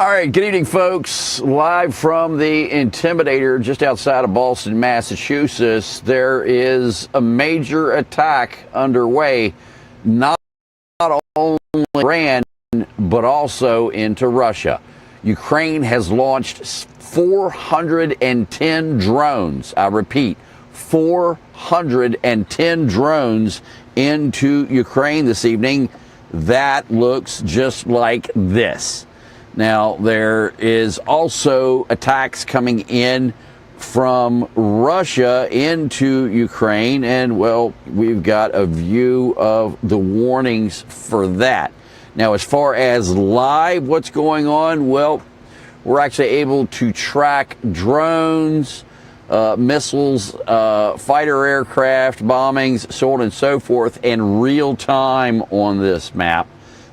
All right, good evening, folks. Live from the Intimidator just outside of Boston, Massachusetts. There is a major attack underway, not only Iran, but also into Russia. Ukraine has launched 410 drones. I repeat, 410 drones into Ukraine this evening. That looks just like this. Now, there is also attacks coming in from Russia into Ukraine, and, well, we've got a view of the warnings for that. Now, as far as live what's going on, well, we're actually able to track drones, missiles, fighter aircraft, bombings, so on and so forth, in real time on this map.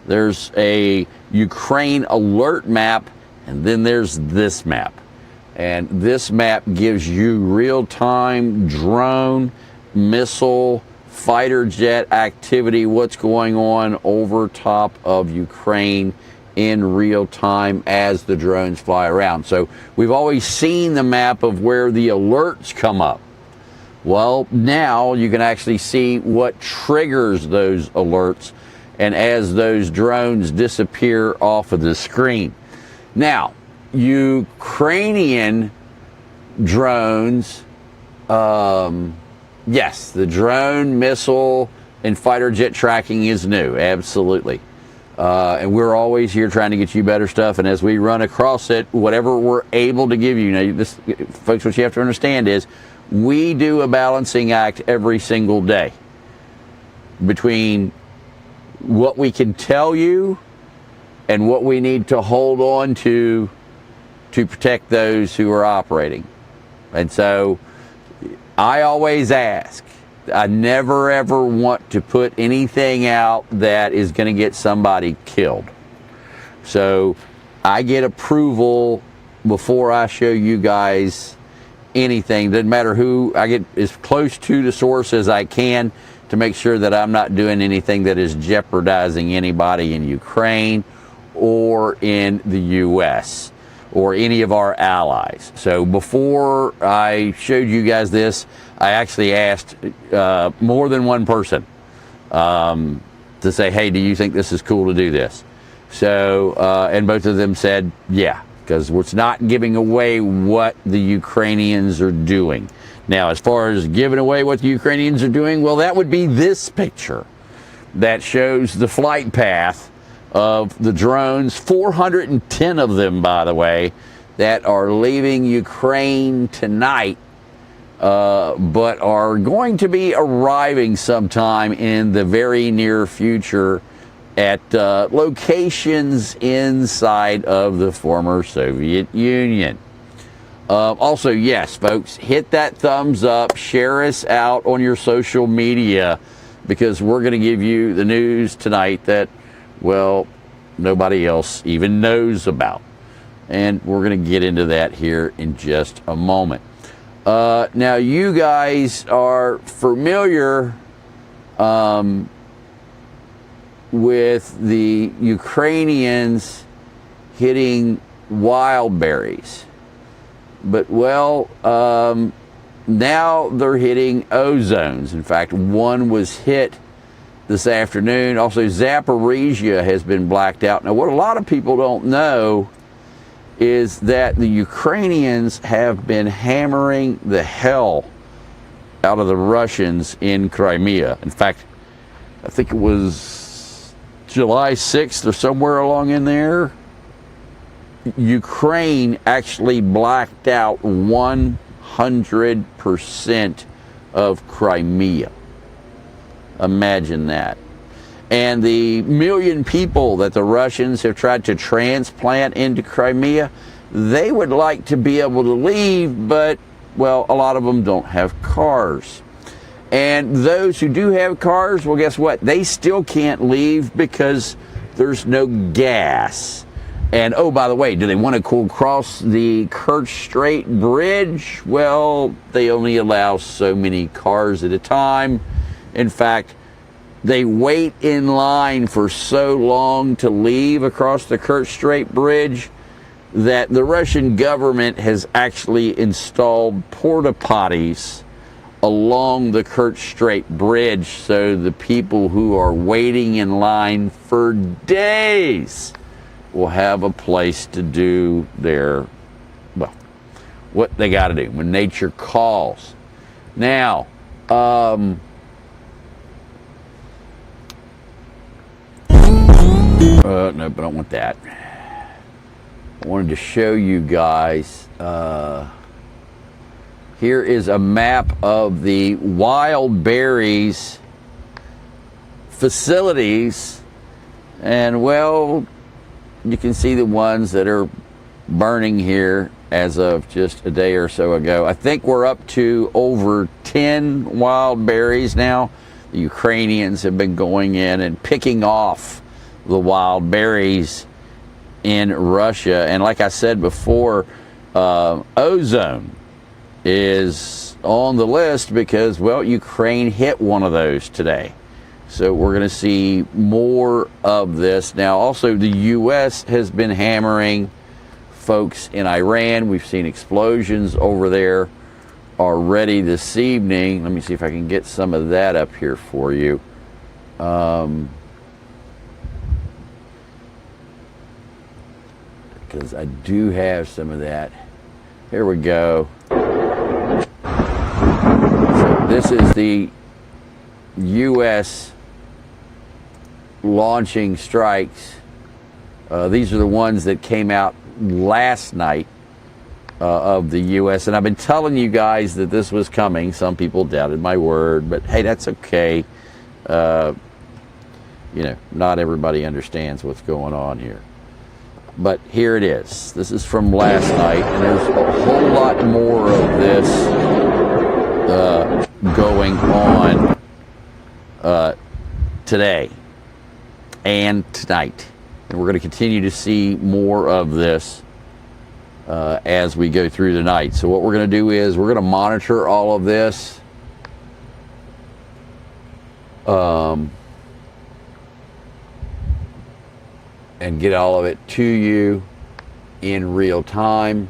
There's a Ukraine alert map, and then there's this map. And this map gives you real-time drone, missile, fighter jet activity, what's going on over top of Ukraine in real time as the drones fly around. So we've always seen the map of where the alerts come up. Well, now you can actually see what triggers those alerts and as those drones disappear off of the screen. Now, Ukrainian drones, yes, the drone, missile, and fighter jet tracking is new, absolutely. And we're always here trying to get you better stuff, and as we run across it, whatever we're able to give you. Now, this, folks, what you have to understand is we do a balancing act every single day between what we can tell you and what we need to hold on to protect those who are operating. And so I always ask, I never ever want to put anything out that is going to get somebody killed. So I get approval before I show you guys anything. Doesn't matter who, I get as close to the source as I can to make sure that I'm not doing anything that is jeopardizing anybody in Ukraine or in the U.S. or any of our allies. So before I showed you guys this, I actually asked more than one person to say, hey, do you think this is cool to do this? So, and both of them said, yeah, because it's not giving away what the Ukrainians are doing. Now, as far as giving away what the Ukrainians are doing, well, that would be this picture that shows the flight path of the drones, 410 of them, by the way, that are leaving Ukraine tonight, but are going to be arriving sometime in the very near future at locations inside of the former Soviet Union. Also, yes, folks, hit that thumbs up, share us out on your social media, because we're going to give you the news tonight that, well, nobody else even knows about. And we're going to get into that here in just a moment. Now, you guys are familiar with the Ukrainians hitting wild berries. But, well, now they're hitting ozones. In fact, one was hit this afternoon. Also, Zaporizhia has been blacked out. Now, what a lot of people don't know is that the Ukrainians have been hammering the hell out of the Russians in Crimea. In fact, I think it was July 6th or somewhere along in there, Ukraine actually blacked out 100% of Crimea. Imagine that. And the million people that the Russians have tried to transplant into Crimea, they would like to be able to leave, but, well, a lot of them don't have cars. And those who do have cars, well, guess what? They still can't leave because there's no gas. And, oh, by the way, do they want to go across the Kerch Strait Bridge? Well, they only allow so many cars at a time. In fact, they wait in line for so long to leave across the Kerch Strait Bridge that the Russian government has actually installed porta potties along the Kerch Strait Bridge, so the people who are waiting in line for days will have a place to do their, well, what they got to do when nature calls. Now, no, but I don't want that. I wanted to show you guys, here is a map of the wild berries facilities, and well, you can see the ones that are burning here as of just a day or so ago. I think we're up to over 10 wild berries now. The Ukrainians have been going in and picking off the wild berries in Russia. And like I said before, ozone is on the list because, well, Ukraine hit one of those today. So we're going to see more of this. Now, also, the U.S. has been hammering folks in Iran. We've seen explosions over there already this evening. Let me see if I can get some of that up here for you. Because I do have some of that. Here we go. So this is the U.S. launching strikes. These are the ones that came out last night of the U.S. And I've been telling you guys that this was coming. Some people doubted my word, but hey, that's okay. You know, not everybody understands what's going on here. But here it is. This is from last night, and there's a whole lot more of this going on today and tonight. And we're going to continue to see more of this as we go through the night. So what we're going to do is we're going to monitor all of this. And get all of it to you in real time.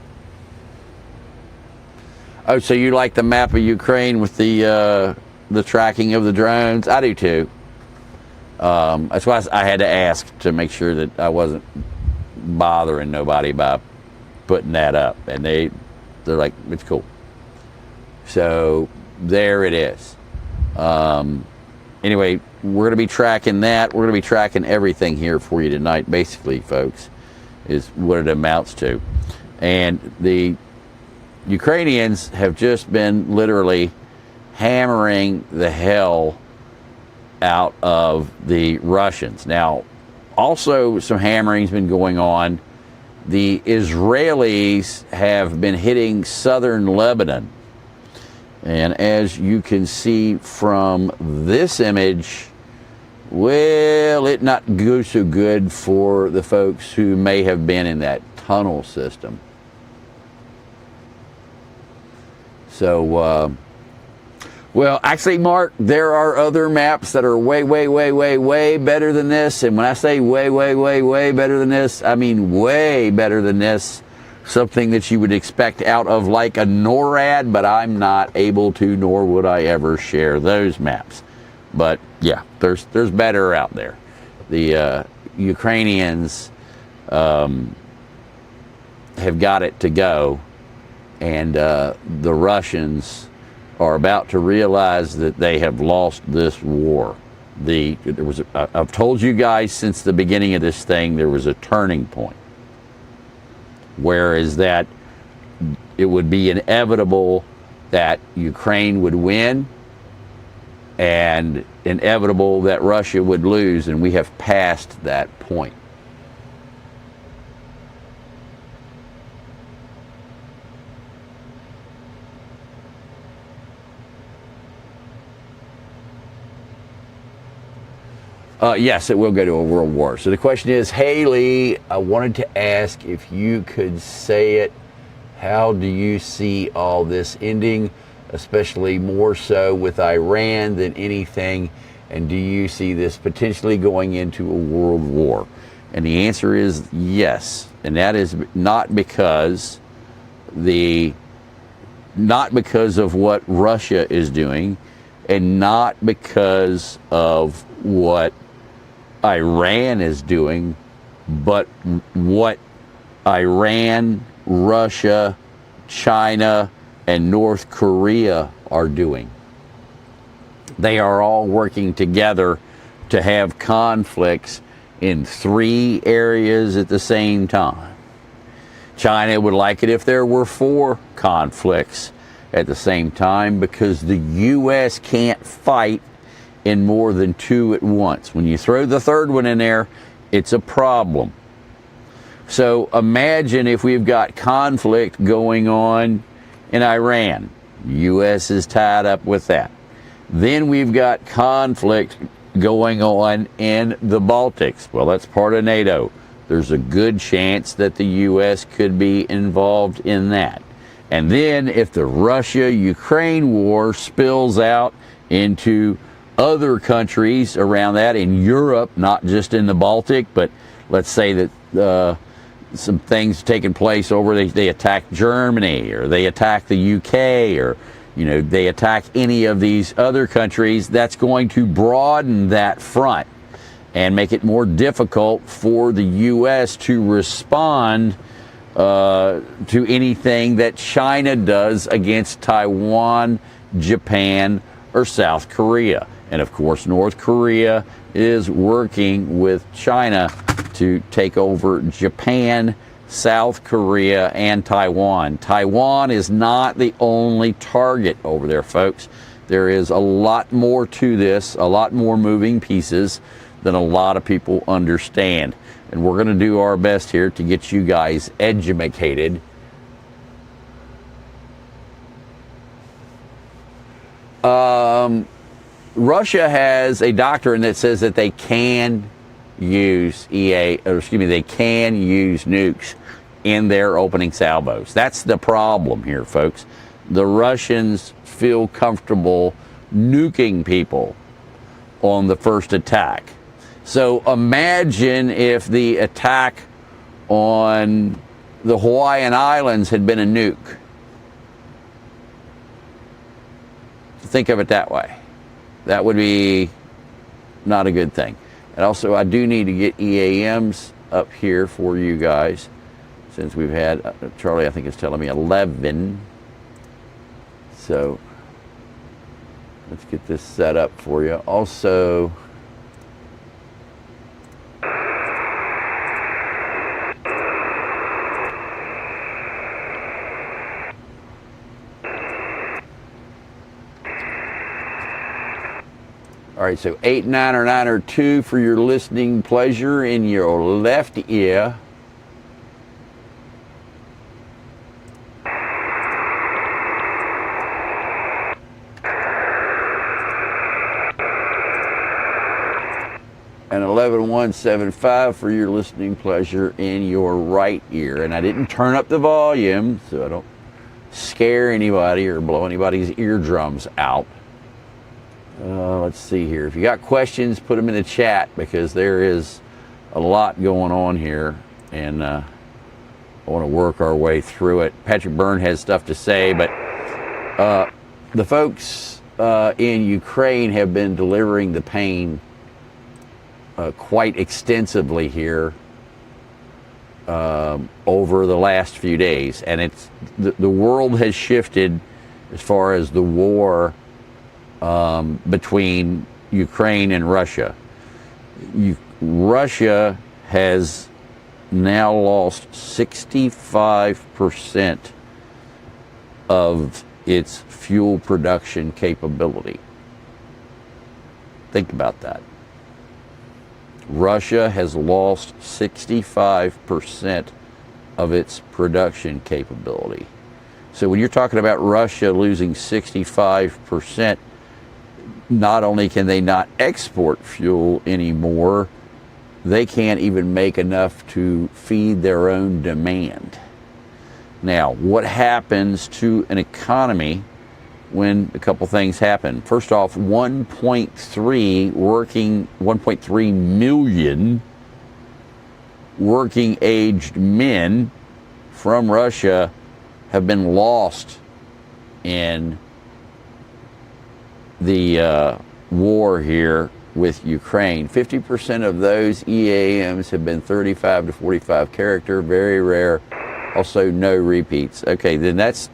Oh, so you like the map of Ukraine with the tracking of the drones? I do too. That's why I had to ask to make sure that I wasn't bothering nobody by putting that up, and they're like, it's cool. So there it is. Anyway, we're going to be tracking that. We're going to be tracking everything here for you tonight, basically, folks, is what it amounts to. And the Ukrainians have just been literally hammering the hell out of the Russians. Now, also some hammering's been going on. The Israelis have been hitting southern Lebanon. And as you can see from this image, well, it not go so good for the folks who may have been in that tunnel system. So, well, actually, Mark, there are other maps that are way, way, way, way, way better than this. And when I say way, way, way, way better than this, I mean way better than this. Something that you would expect out of like a NORAD, but I'm not able to, nor would I ever share those maps. But yeah, there's better out there. The Ukrainians have got it to go, and the Russians are about to realize that they have lost this war. I've told you guys since the beginning of this thing, there was a turning point. Whereas that it would be inevitable that Ukraine would win and inevitable that Russia would lose, and we have passed that point. Yes, it will go to a world war. So the question is, Haley, I wanted to ask if you could say it. How do you see all this ending, especially more so with Iran than anything? And do you see this potentially going into a world war? And the answer is yes. And that is not because of what Russia is doing, and not because of what Iran is doing, but what Iran, Russia, China, and North Korea are doing. They are all working together to have conflicts in 3 areas at the same time. China would like it if there were 4 conflicts at the same time, because the U.S. can't fight in more than 2 at once. When you throw the 3rd one in there, it's a problem. So imagine if we've got conflict going on in Iran. The U.S. is tied up with that. Then we've got conflict going on in the Baltics. Well, that's part of NATO. There's a good chance that the U.S. could be involved in that. And then if the Russia-Ukraine war spills out into other countries around that in Europe, not just in the Baltic, but let's say that some things taking place over, they attack Germany, or they attack the UK, or they attack any of these other countries, that's going to broaden that front and make it more difficult for the U.S. to respond to anything that China does against Taiwan, Japan, or South Korea. And of course, North Korea is working with China to take over Japan, South Korea, and Taiwan. Taiwan is not the only target over there, folks. There is a lot more to this, a lot more moving pieces than a lot of people understand. And we're going to do our best here to get you guys educated. Russia has a doctrine that says that they can use they can use nukes in their opening salvos. That's the problem here, folks. The Russians feel comfortable nuking people on the first attack. So imagine if the attack on the Hawaiian Islands had been a nuke. Think of it that way. That would be not a good thing. And also, I do need to get EAMs up here for you guys, since we've had, Charlie, I think is telling me 11. So let's get this set up for you. Also, all right, so 8-9 or 9 or 2 for your listening pleasure in your left ear. And 11-175 for your listening pleasure in your right ear. And I didn't turn up the volume, so I don't scare anybody or blow anybody's eardrums out. Let's see here. If you got questions, put them in the chat, because there is a lot going on here, and I want to work our way through it. Patrick Byrne has stuff to say, but the folks in Ukraine have been delivering the pain quite extensively here over the last few days, and it's the world has shifted as far as the war between Ukraine and Russia. Russia has now lost 65% of its fuel production capability. Think about that. Russia has lost 65% of its production capability. So when you're talking about Russia losing 65%, not only can they not export fuel anymore, they can't even make enough to feed their own demand. Now, what happens to an economy when a couple things happen? First off, 1.3 million working-aged men from Russia have been lost in the war here with Ukraine. 50% of those EAMs have been 35 to 45 character, very rare. Also, no repeats. Okay, then that's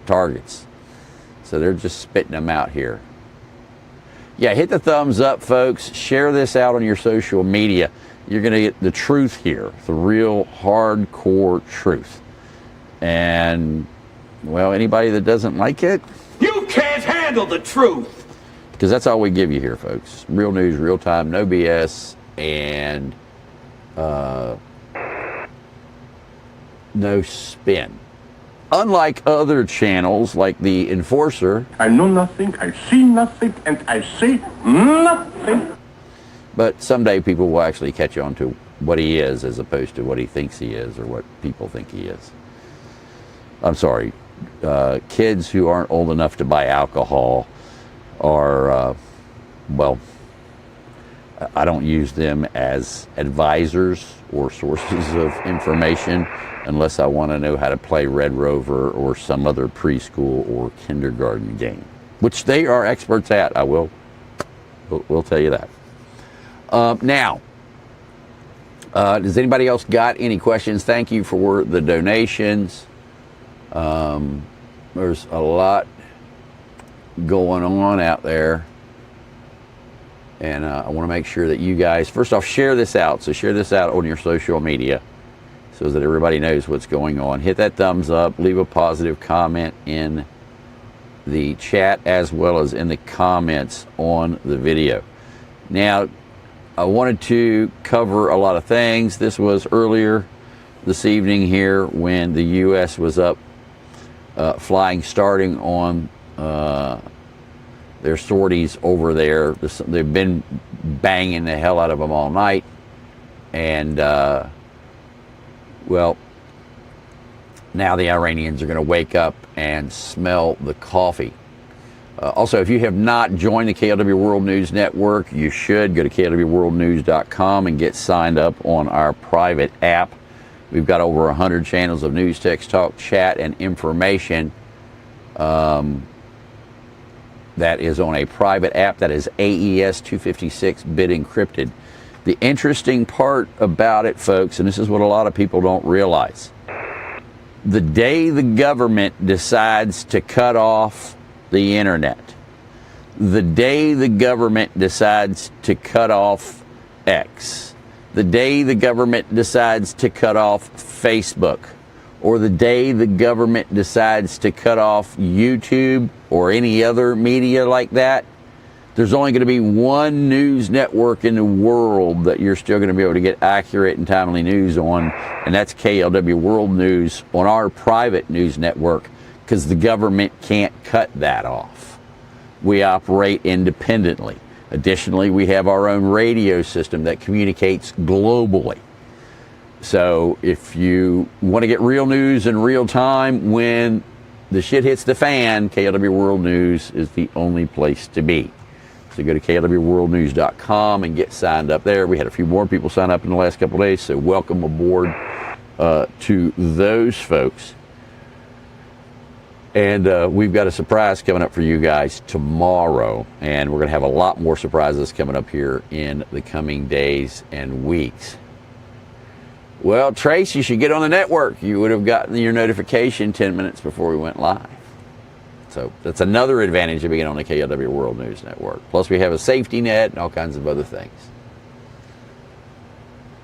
targets. So they're just spitting them out here. Yeah, hit the thumbs up, folks. Share this out on your social media. You're going to get the truth here, the real hardcore truth. And, well, anybody that doesn't like it, you can't handle the truth. Because that's all we give you here, folks. Real news, real time, no BS, and no spin. Unlike other channels like the Enforcer. I know nothing, I see nothing, and I say nothing. But someday people will actually catch on to what he is as opposed to what he thinks he is or what people think he is. I'm sorry. Kids who aren't old enough to buy alcohol are, well, I don't use them as advisors or sources of information unless I want to know how to play Red Rover or some other preschool or kindergarten game, which they are experts at. I will tell you that. Now, does anybody else got any questions? Thank you for the donations. There's a lot going on out there. And I want to make sure that you guys, first off, share this out. So share this out on your social media so that everybody knows what's going on. Hit that thumbs up. Leave a positive comment in the chat as well as in the comments on the video. Now, I wanted to cover a lot of things. This was earlier this evening here when the U.S. was up flying, starting on their sorties over there. They've been banging the hell out of them all night. And, well, now the Iranians are going to wake up and smell the coffee. Also, if you have not joined the KLW World News Network, you should go to klwworldnews.com and get signed up on our private app. We've got over 100 channels of news, text, talk, chat, and information. That is on a private app that is AES 256-bit encrypted. The interesting part about it, folks, and this is what a lot of people don't realize, the day the government decides to cut off the internet, the day the government decides to cut off X, the day the government decides to cut off Facebook, or the day the government decides to cut off YouTube or any other media like that, there's only going to be one news network in the world that you're still going to be able to get accurate and timely news on, and that's KLW World News on our private news network, because the government can't cut that off. We operate independently. Additionally, we have our own radio system that communicates globally. So if you want to get real news in real time when the shit hits the fan, KLW World News is the only place to be. So go to klwworldnews.com and get signed up there. We had a few more people sign up in the last couple of days, so welcome aboard to those folks. And we've got a surprise coming up for you guys tomorrow, and we're going to have a lot more surprises coming up here in the coming days and weeks. Well, Trace, you should get on the network. You would have gotten your notification 10 minutes before we went live. So that's another advantage of being on the KLW World News Network. Plus, we have a safety net and all kinds of other things.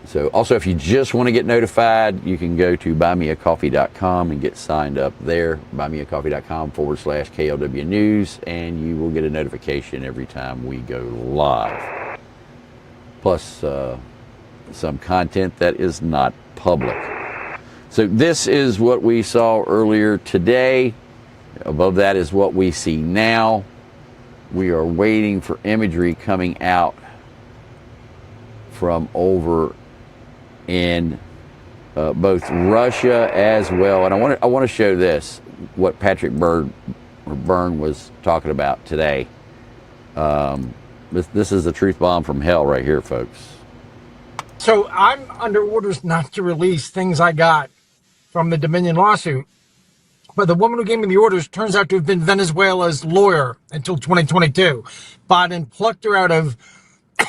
So also, if you just want to get notified, you can go to buymeacoffee.com and get signed up there. buymeacoffee.com/KLW News, and you will get a notification every time we go live. Plus, some content that is not public. So this is what we saw earlier today. Above that is what we see now. We are waiting for imagery coming out from over in both Russia as well. And I want to show this, what Patrick Byrne was talking about today. This is the truth bomb from hell right here, folks. So I'm under orders not to release things I got from the Dominion lawsuit. But the woman who gave me the orders turns out to have been Venezuela's lawyer until 2022. Biden plucked her out of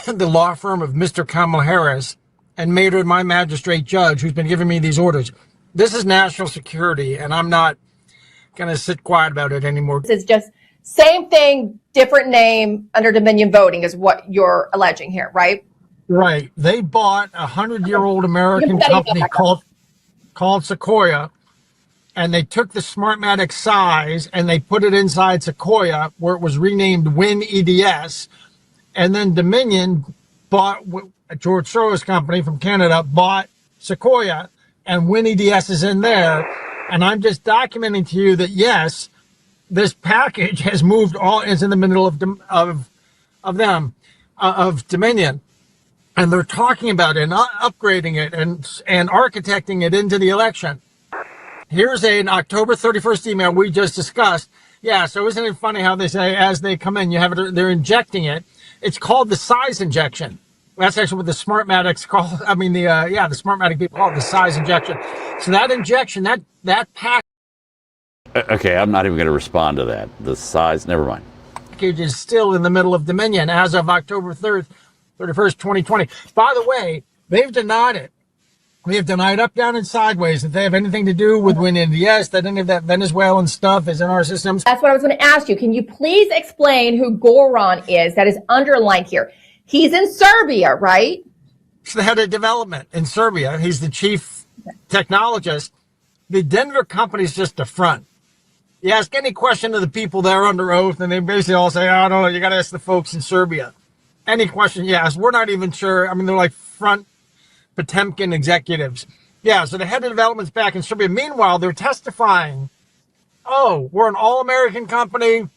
the law firm of Mr. Kamala Harris and made her my magistrate judge who's been giving me these orders. This is national security, and I'm not going to sit quiet about it anymore. It's just same thing, different name under Dominion voting is what you're alleging here, right? Right. They bought a 100-year-old American company called Sequoia, and they took the Smartmatic size and they put it inside Sequoia, where it was renamed WinEDS. And then Dominion bought, George Soros' company from Canada bought Sequoia, and WinEDS is in there. And I'm just documenting to you that, yes, this package has moved is in the middle of Dominion. And they're talking about it and upgrading it and architecting it into the election. Here's an October 31st email we just discussed. Yeah, so isn't it funny how they say as they come in, they're injecting it. It's called the size injection. That's actually what the Smartmatics call. The Smartmatic people call it the size injection. So that injection, that package. Okay, I'm not even going to respond to that. The size, never mind. Package is still in the middle of Dominion as of October 3rd, 31st, 2020. By the way, they've denied it. We have denied up, down, and sideways that they have anything to do with WinEDS, that any of that Venezuelan stuff is in our systems. That's what I was going to ask you. Can you please explain who Goran is that is underlined here? He's in Serbia, right? He's the head of development in Serbia. He's the chief technologist. The Denver company is just a front. You ask any question to the people there under oath, and they basically all say, I don't know, you got to ask the folks in Serbia. Any question you ask, we're not even sure. I mean, they're like front Potemkin executives. Yeah, so the head of development's back in Serbia. Meanwhile, they're testifying, oh, we're an all-American company.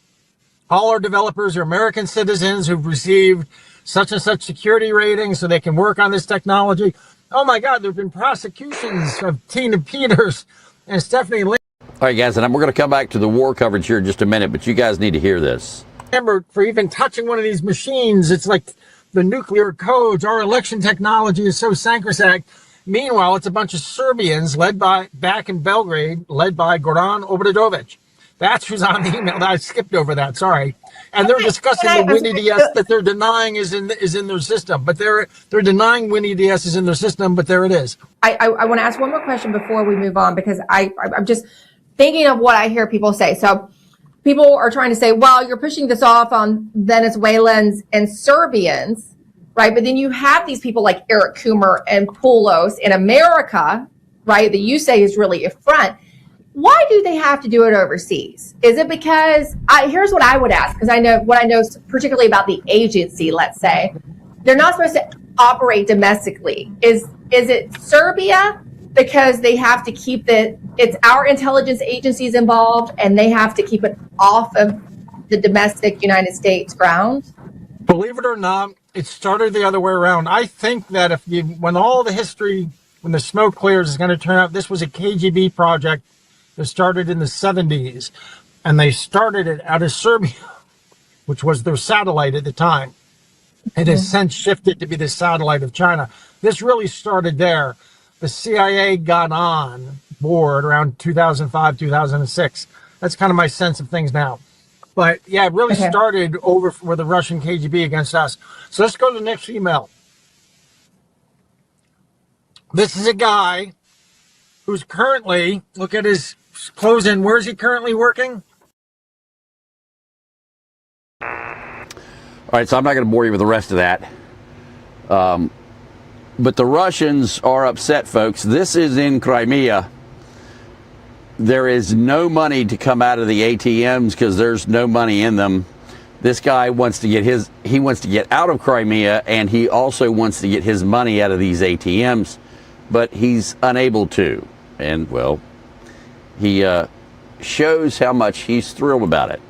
All our developers are American citizens who've received such and such security ratings so they can work on this technology. Oh, my God, there have been prosecutions of Tina Peters and Stephanie Lynn. All right, guys, and we're going to come back to the war coverage here in just a minute, but you guys need to hear this. Remember, for even touching one of these machines, it's like the nuclear codes. Our election technology is so sacrosanct. Meanwhile, it's a bunch of Serbians back in Belgrade, led by Goran Obradovic. That's who's on the email. I skipped over that. Sorry. And they're discussing the WinEDS that they're denying is in their system, but they're denying WinEDS is in their system, but there it is. I want to ask one more question before we move on, because I'm just thinking of what I hear people say. So people are trying to say, well, you're pushing this off on Venezuelans and Serbians, right? But then you have these people like Eric Coomer and Poulos in America, right, that you say is really a front. Why do they have to do it overseas? Is it because, here's what I would ask, because I know particularly about the agency, let's say, they're not supposed to operate domestically. Is it Serbia because they have to keep it's our intelligence agencies involved and they have to keep it off of the domestic United States ground? Believe it or not, it started the other way around. I think that when the smoke clears, is going to turn out this was a KGB project that started in the 70s, and they started it out of Serbia, which was their satellite at the time. It has since shifted to be the satellite of China. This really started there. The CIA got on board around 2005, 2006. That's kind of my sense of things now. But yeah, it really started over with the Russian KGB against us. So let's go to the next email. This is a guy who's currently, look at his close in. Where is he currently working? All right, so I'm not going to bore you with the rest of that. But the Russians are upset, folks. This is in Crimea. There is no money to come out of the ATMs because there's no money in them. This guy wants to get out of Crimea, and he also wants to get his money out of these ATMs, but he's unable to. And, well, he shows how much he's thrilled about it.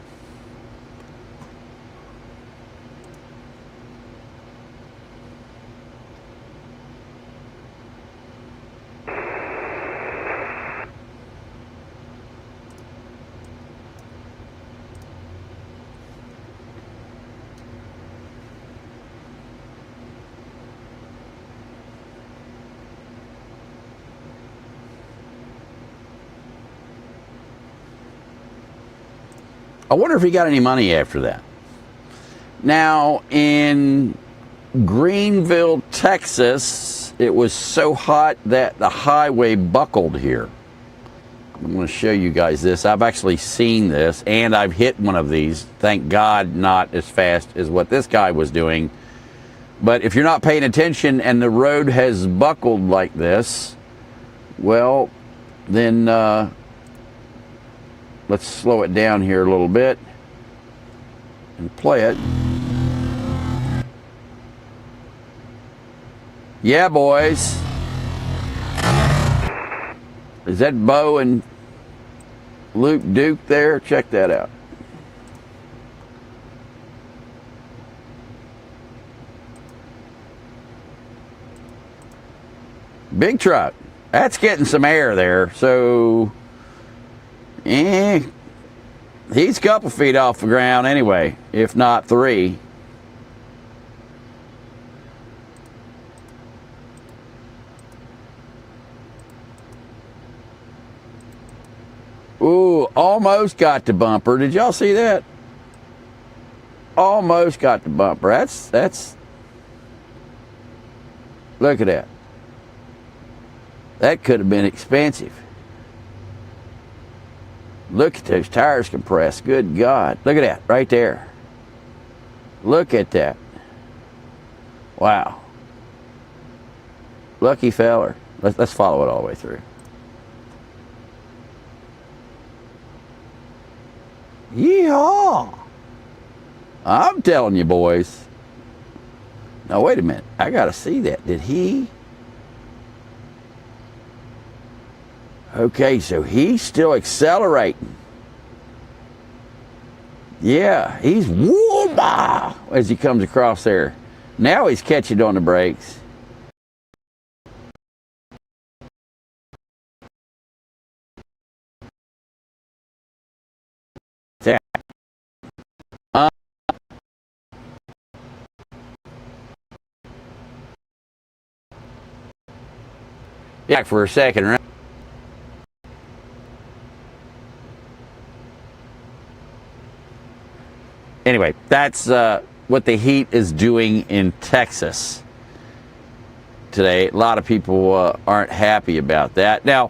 I wonder if he got any money after that. Now, in Greenville, Texas, it was so hot that the highway buckled here. I'm going to show you guys this. I've actually seen this, and I've hit one of these. Thank God not as fast as what this guy was doing. But if you're not paying attention and the road has buckled like this, well, then let's slow it down here a little bit and play it. Yeah, boys. Is that Bo and Luke Duke there? Check that out. Big truck. That's getting some air there. So, he's a couple feet off the ground anyway, if not 3. Ooh, almost got the bumper. Did y'all see that? Almost got the bumper. That's. Look at that. That could have been expensive. Look at those tires compressed. Good God. Look at that right there. Look at that. Wow. Lucky feller. Let's follow it all the way through. Yeehaw! I'm telling you, boys. Now, wait a minute. I got to see that. Did he? Okay, so he's still accelerating. Yeah, he's whoa-bah as he comes across there. Now he's catching on the brakes. Back for a second, right? Anyway, that's what the heat is doing in Texas today. A lot of people aren't happy about that. Now,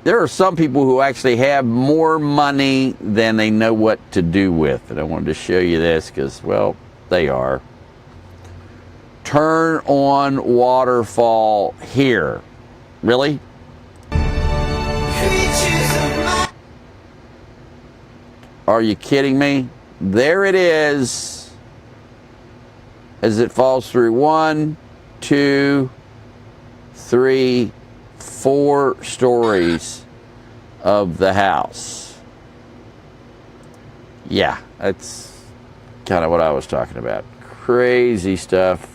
there are some people who actually have more money than they know what to do with. And I wanted to show you this because, well, they are. Turn on waterfall here. Really? Are you kidding me? There it is as it falls through 1, 2, 3, 4 stories of the house. Yeah, that's kind of what I was talking about. Crazy stuff.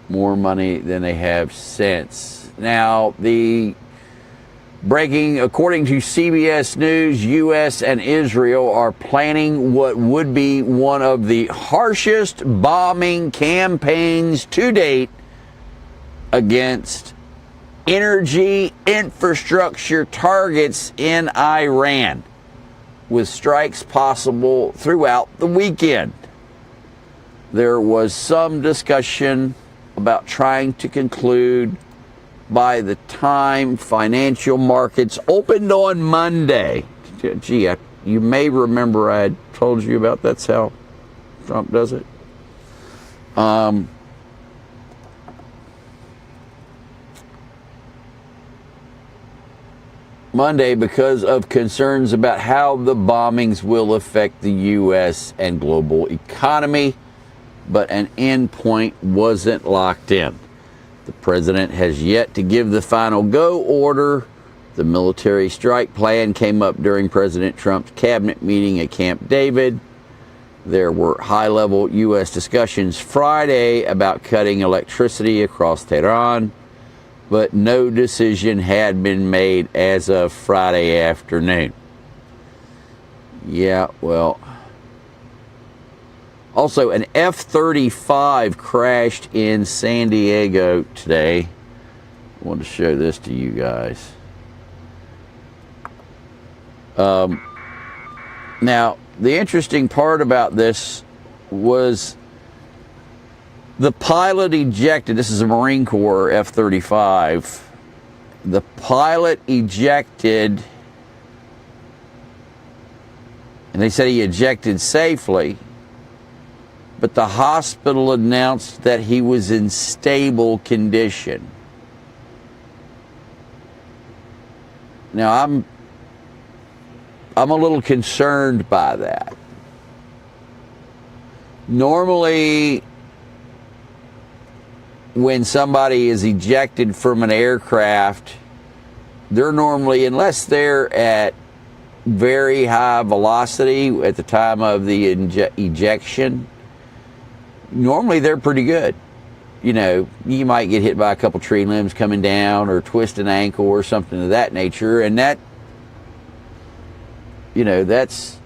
More money than they have sense. Now, the breaking, according to CBS News, U.S. and Israel are planning what would be one of the harshest bombing campaigns to date against energy infrastructure targets in Iran, with strikes possible throughout the weekend. There was some discussion about trying to conclude by the time financial markets opened on Monday. Gee, you may remember I had told you about that's how Trump does it. Monday, because of concerns about how the bombings will affect the U.S. and global economy, but an end point wasn't locked in. The president has yet to give the final go order. The military strike plan came up during President Trump's cabinet meeting at Camp David. There were high-level U.S. discussions Friday about cutting electricity across Tehran, but no decision had been made as of Friday afternoon. Yeah, well. Also, an F-35 crashed in San Diego today. I wanted to show this to you guys. Now, the interesting part about this was the pilot ejected. This is a Marine Corps F-35. The pilot ejected, and they said he ejected safely, but the hospital announced that he was in stable condition. Now, I'm a little concerned by that. Normally, when somebody is ejected from an aircraft, they're normally, unless they're at very high velocity at the time of the ejection, normally they're pretty good. You know, you might get hit by a couple tree limbs coming down or twist an ankle or something of that nature, and that, you know, that's,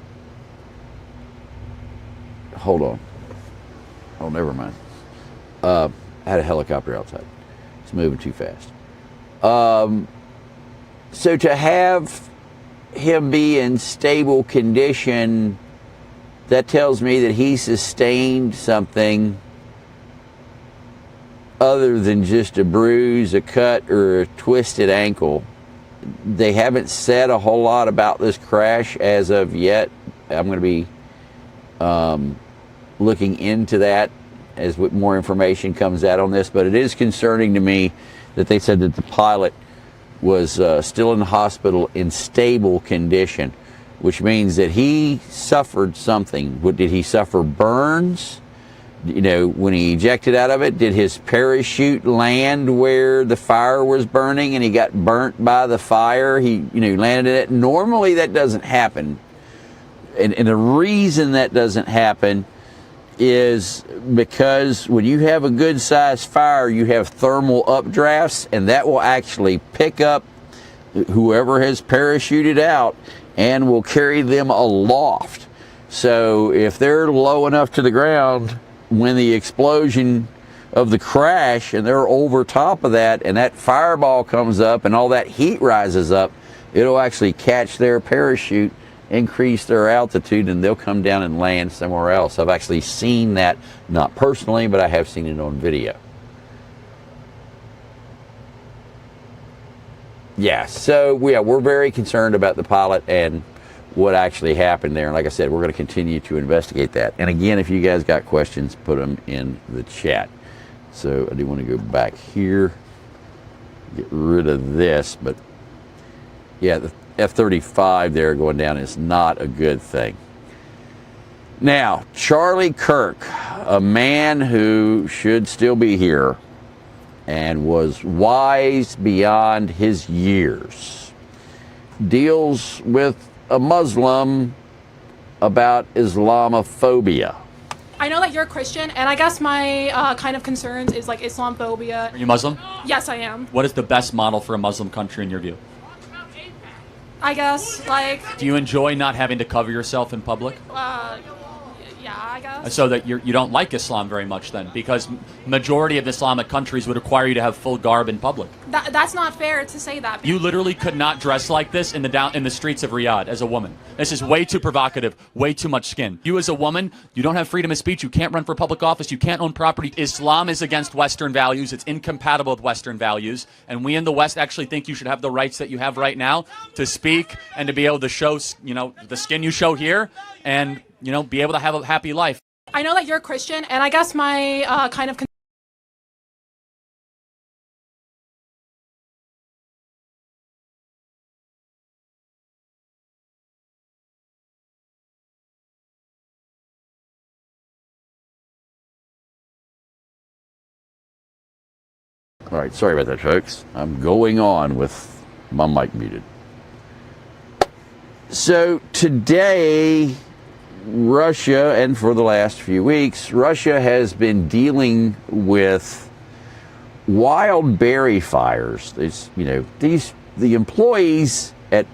hold on. Oh, never mind. I had a helicopter outside. It's moving too fast. So to have him be in stable condition, that tells me that he sustained something other than just a bruise, a cut, or a twisted ankle. They haven't said a whole lot about this crash as of yet. I'm going to be looking into that as more information comes out on this, but it is concerning to me that they said that the pilot was still in the hospital in stable condition, which means that he suffered something. Did he suffer burns? You know, when he ejected out of it, did his parachute land where the fire was burning and he got burnt by the fire? He, you know, landed in it. Normally that doesn't happen. And the reason that doesn't happen is because when you have a good sized fire, you have thermal updrafts, and that will actually pick up whoever has parachuted out and will carry them aloft. So if they're low enough to the ground when the explosion of the crash and they're over top of that and that fireball comes up and all that heat rises up, it'll actually catch their parachute, increase their altitude, and they'll come down and land somewhere else. I've actually seen that, not personally, but I have seen it on video. Yeah, so yeah, we're very concerned about the pilot and what actually happened there. And like I said, we're going to continue to investigate that. And again, if you guys got questions, put them in the chat. So I do want to go back here, get rid of this, but yeah, the F-35 there going down is not a good thing. Now, Charlie Kirk, a man who should still be here and was wise beyond his years, deals with a Muslim about Islamophobia. I know that you're a Christian, and I guess my kind of concerns is like Islamophobia. Are you Muslim? Yes, I am. What is the best model for a Muslim country in your view? I guess, like, Do you enjoy not having to cover yourself in public? yeah, I guess. So that you don't like Islam very much then, because majority of Islamic countries would require you to have full garb in public. That's not fair to say that. You literally could not dress like this in the streets of Riyadh as a woman. This is way too provocative, way too much skin. You as a woman, you don't have freedom of speech, you can't run for public office, you can't own property. Islam is against Western values, it's incompatible with Western values, and we in the West actually think you should have the rights that you have right now to speak and to be able to show, you know, the skin you show here and, you know, be able to have a happy life. I know that you're a Christian, and I guess my kind of All right, sorry about that, folks. I'm going on with my mic muted. So today, Russia, and for the last few weeks, Russia has been dealing with wild berry fires. The employees at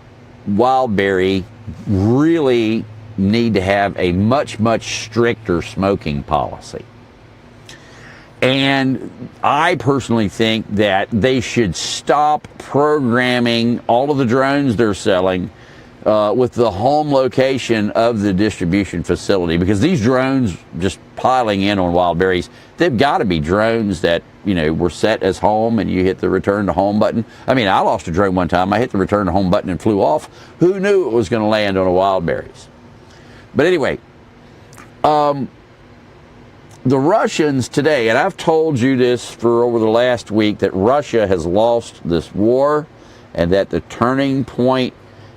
Wildberry really need to have a much, much stricter smoking policy. And I personally think that they should stop programming all of the drones they're selling with the home location of the distribution facility, because these drones just piling in on wild berries, they've got to be drones that, you know, were set as home, and you hit the return to home button. I mean, I lost a drone one time. I hit the return to home button and flew off. Who knew it was going to land on a wild berries? But anyway, the Russians today, and I've told you this for over the last week, that Russia has lost this war and that the turning point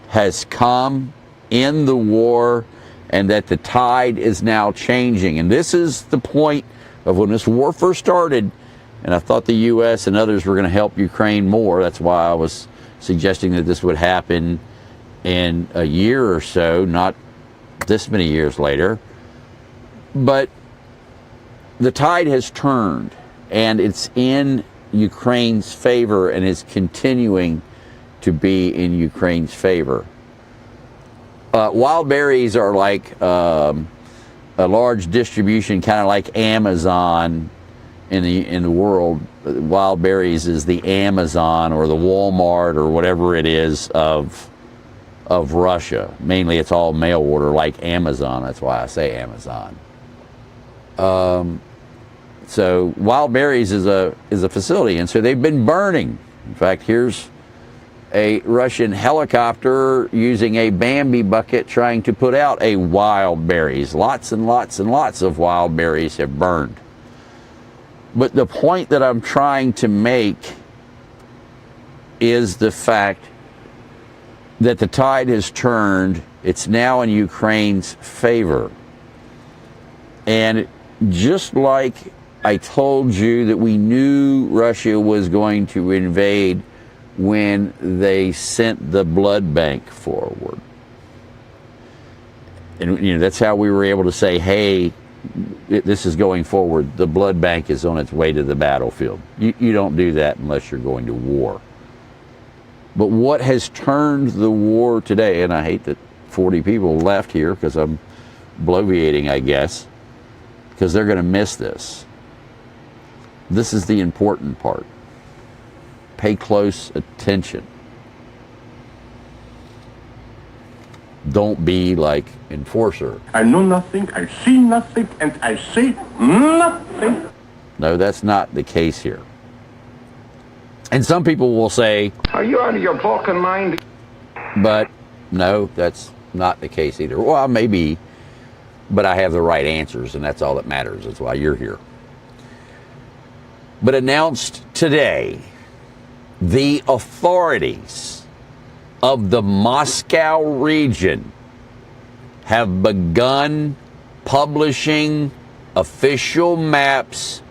has come in the war and that the tide is now changing. And this is the point of when this war first started, and I thought the U.S. and others were going to help Ukraine more. That's why I was suggesting that this would happen in a year or so, not this many years later. But the tide has turned, and it's in Ukraine's favor, and is continuing to be in Ukraine's favor. Wild berries are like a large distribution, kind of like Amazon in the world. Wild berries is the Amazon or the Walmart or whatever it is of Russia. Mainly, it's all mail order, like Amazon. That's why I say Amazon. So wild berries is a facility, and so they've been burning. In fact, here's a Russian helicopter using a Bambi bucket trying to put out a wild berries. Lots and lots and lots of wild berries have burned. But the point that I'm trying to make is the fact that the tide has turned. It's now in Ukraine's favor. And just like I told you that we knew Russia was going to invade when they sent the blood bank forward. And, you know, that's how we were able to say, hey, this is going forward. The blood bank is on its way to the battlefield. You don't do that unless you're going to war. But what has turned the war today, and I hate that 40 people left here because I'm bloviating, I guess, because they're going to miss this. This is the important part. Pay close attention. Don't be like Enforcer. I know nothing, I see nothing, and I say nothing. No, that's not the case here. And some people will say, Are you out of your Vulcan mind? but no, that's not the case either. Well, maybe, but I have the right answers, and that's all that matters. That's why you're here. But announced today, the authorities of the Moscow region have begun publishing official maps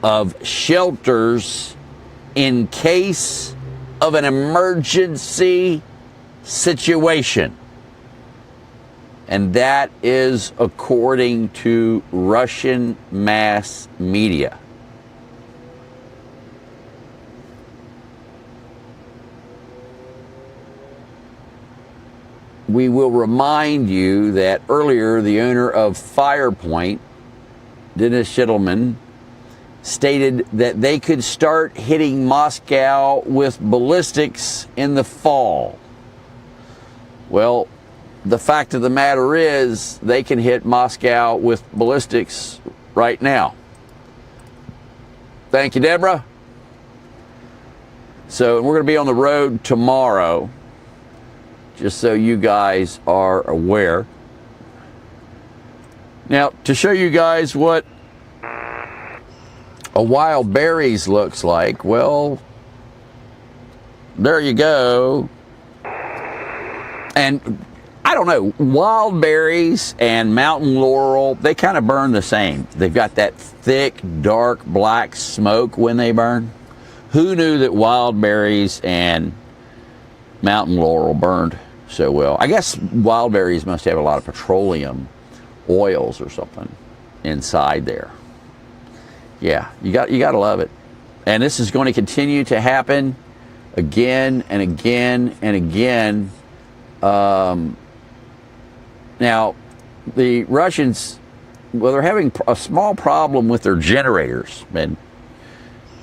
of shelters in case of an emergency situation. And that is according to Russian mass media. We will remind you that earlier the owner of Firepoint, Dennis Shittleman, stated that they could start hitting Moscow with ballistics in the fall. Well, the fact of the matter is they can hit Moscow with ballistics right now. Thank you, Deborah. So we're going to be on the road tomorrow, just so you guys are aware. Now, to show you guys what a wild berries looks like, well, there you go. And I don't know, wild berries and mountain laurel, they kind of burn the same. They've got that thick, dark, black smoke when they burn. Who knew that wild berries and mountain laurel burned so well? I guess wild berries must have a lot of petroleum oils or something inside there. Yeah, you got to love it. And this is going to continue to happen again and again and again. Now, the Russians, well, they're having a small problem with their generators, and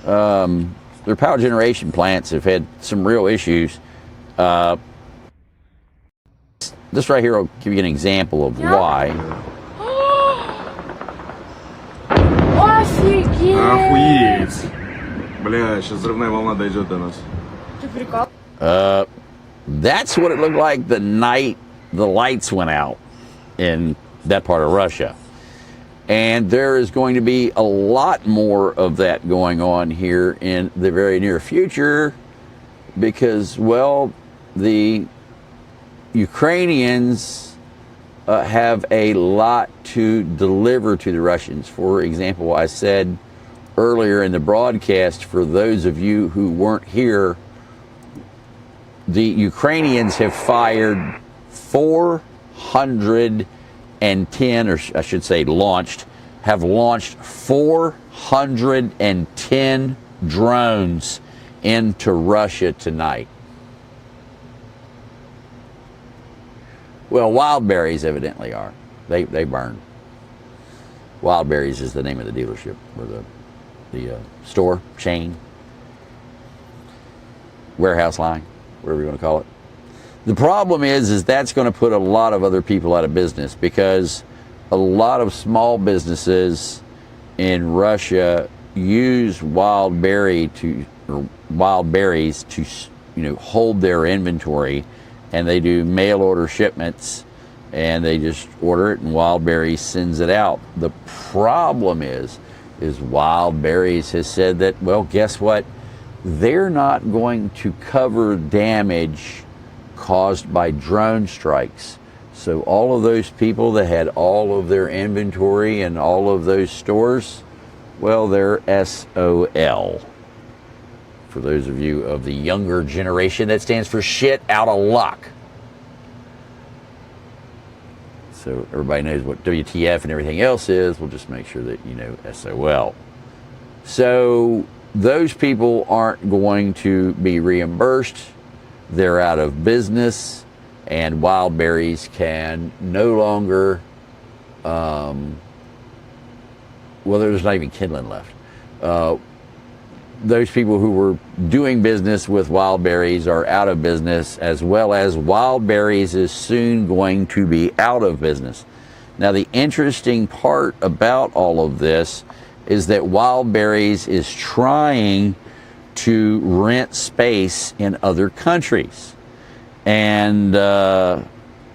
their power generation plants have had some real issues. this right here will give you an example of why. Офигеть! Охуеть. Бля, сейчас взрывная волна дойдет до нас. Ты прикол? That's what it looked like the night the lights went out in that part of Russia. And there is going to be a lot more of that going on here in the very near future because, well, the Ukrainians have a lot to deliver to the Russians. For example, I said earlier in the broadcast, for those of you who weren't here, the Ukrainians have fired 410, or I should say have launched 410 drones into Russia tonight. Well, Wild Berries evidently are. They burn. Wild Berries is the name of the dealership, or the store, chain, warehouse line, whatever you want to call it. The problem is that's going to put a lot of other people out of business because a lot of small businesses in Russia use wild berries to hold their inventory, and they do mail order shipments, and they just order it and Wild Berries sends it out. The problem is Wild Berries has said that, well, guess what? They're not going to cover damage caused by drone strikes. So all of those people that had all of their inventory in all of those stores, well, they're SOL. For those of you of the younger generation, that stands for shit out of luck. So everybody knows what WTF and everything else is. We'll just make sure that you know SOL. So those people aren't going to be reimbursed. They're out of business, and Wild Berries can no longer, well, there's not even kindling left. Those people who were doing business with Wild Berries are out of business, as well as Wild Berries is soon going to be out of business. Now, the interesting part about all of this is that Wild Berries is trying to rent space in other countries. And,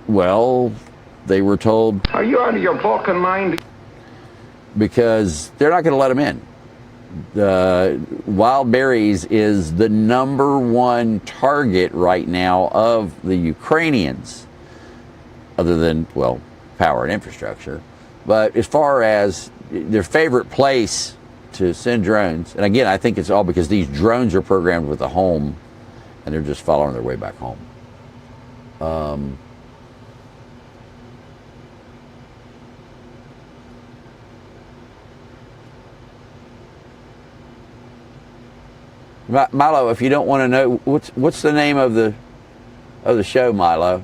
well, they were told... Are you out of your fucking mind? Because they're not going to let them in. Wild Berries is the #1 target right now of the Ukrainians, other than, well, power and infrastructure. But as far as their favorite place to send drones, and again, I think it's all because these drones are programmed with a home, and they're just following their way back home. Milo, if you don't want to know, what's the name of the show, Milo?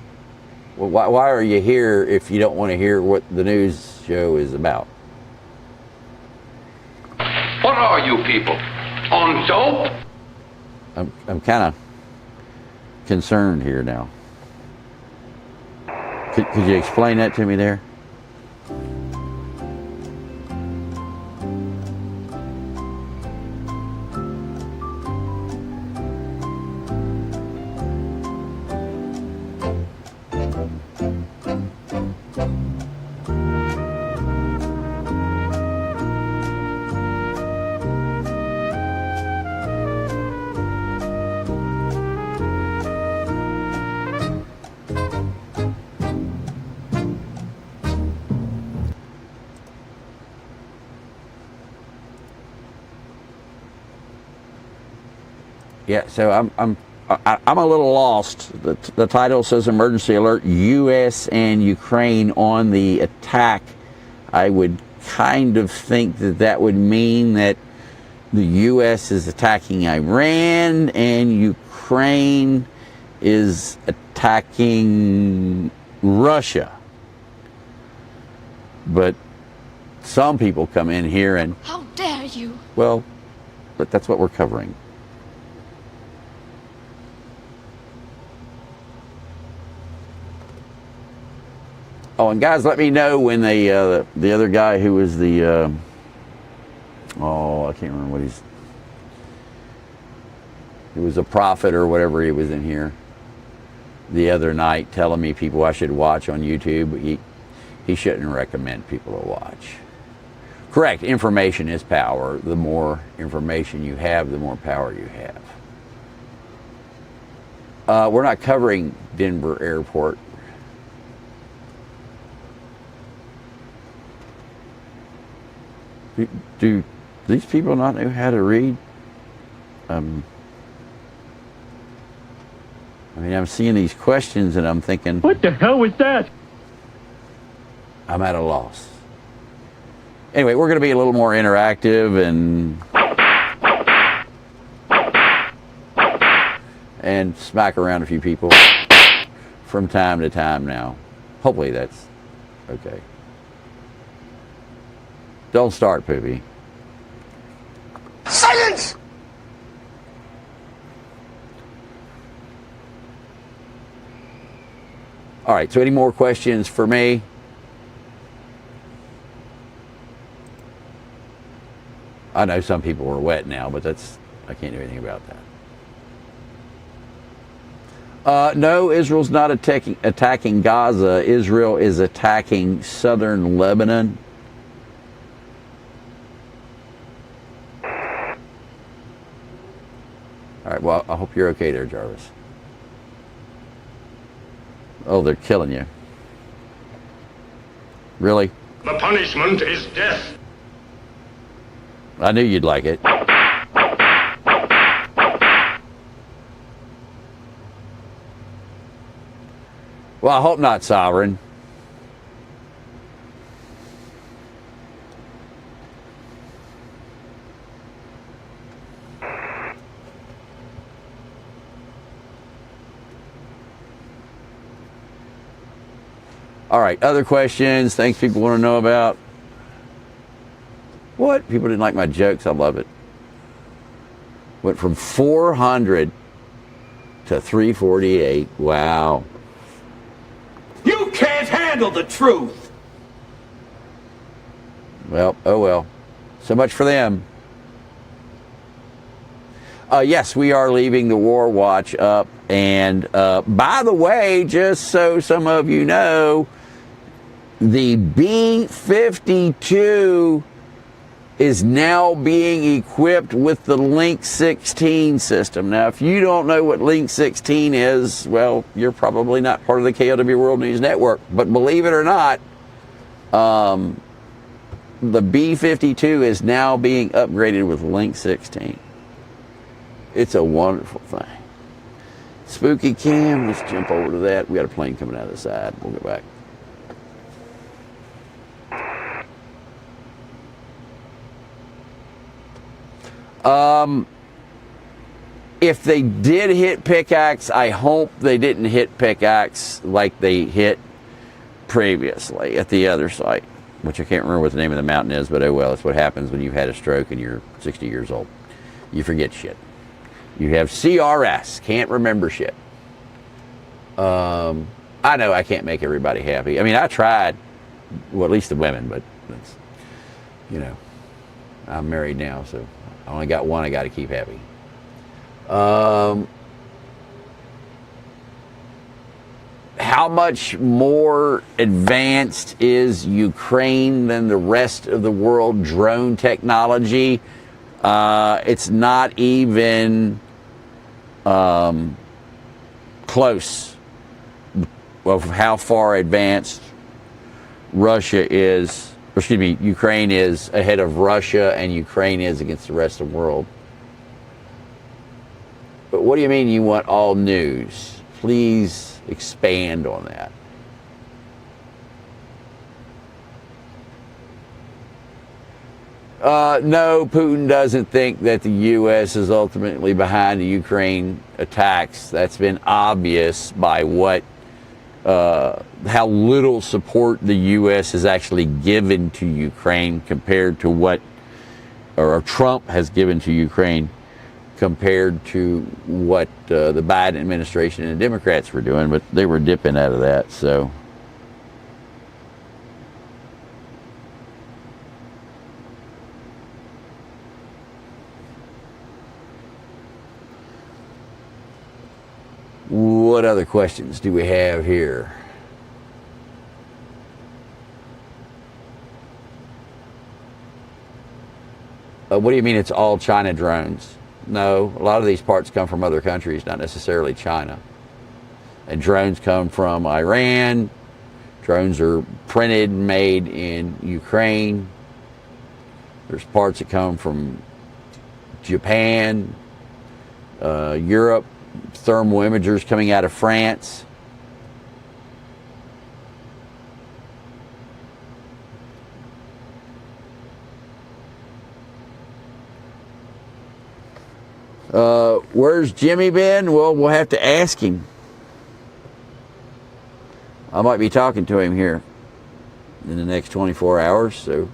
Well, why are you here if you don't want to hear what the news show is about? What are you people? On dope? I'm kind of concerned here now. Could you explain that to me there? Yeah, so I'm a little lost. The title says emergency alert, U.S. and Ukraine on the attack. I would kind of think that would mean that the U.S. is attacking Iran and Ukraine is attacking Russia. But some people come in here and... How dare you? Well, but that's what we're covering. Oh, and guys, let me know when the other guy who was the I can't remember what he was a prophet or whatever he was in here the other night telling me people I should watch on YouTube. He shouldn't recommend people to watch. Correct. Information is power. The more information you have, the more power you have. We're not covering Denver Airport. Do these people not know how to read? I mean, I'm seeing these questions and I'm thinking, What the hell was that? I'm at a loss. Anyway, we're going to be a little more interactive and smack around a few people from time to time now. Hopefully that's okay. Don't start, Poopy. Silence! All right, so any more questions for me? I know some people are wet now, but I can't do anything about that. No, Israel's not attacking Gaza. Israel is attacking southern Lebanon. All right, well, I hope you're okay there, Jarvis. Oh, they're killing you. Really? The punishment is death. I knew you'd like it. Well, I hope not, Sovereign. All right, other questions, things people want to know about. What? People didn't like my jokes. I love it. Went from 400 to 348. Wow. You can't handle the truth. Well, oh well. So much for them. Yes, we are leaving the War Watch up. And by the way, just so some of you know, the B-52 is now being equipped with the Link 16 system. Now, if you don't know what Link 16 is, well, you're probably not part of the KLW World News Network. But believe it or not, the B-52 is now being upgraded with Link 16. It's a wonderful thing. Spooky Cam, let's jump over to that. We got a plane coming out of the side. We'll go back. If they did hit Pickaxe, I hope they didn't hit Pickaxe like they hit previously at the other site, which I can't remember what the name of the mountain is, but oh well, it's what happens when you've had a stroke and you're 60 years old. You forget shit. You have CRS, can't remember shit. I know I can't make everybody happy. I mean, I tried, well, at least the women, but that's, you know, I'm married now, so I only got one I got to keep happy. How much more advanced is Ukraine than the rest of the world drone technology? It's not even close of how far advanced Russia is, or excuse me, Ukraine is ahead of Russia and Ukraine is against the rest of the world. But what do you mean you want all news? Please expand on that. No, Putin doesn't think that the U.S. is ultimately behind the Ukraine attacks. That's been obvious by what, how little support the U.S. has actually given to Ukraine compared to what, or Trump has given to Ukraine compared to what the Biden administration and the Democrats were doing, but they were dipping out of that, so. what other questions do we have here? What do you mean it's all China drones? No, a lot of these parts come from other countries, not necessarily China. And drones come from Iran. Drones are printed and made in Ukraine. There's parts that come from Japan, Europe, thermal imagers coming out of France. Where's Jimmy been? Well, we'll have to ask him. I might be talking to him here in the next 24 hours, so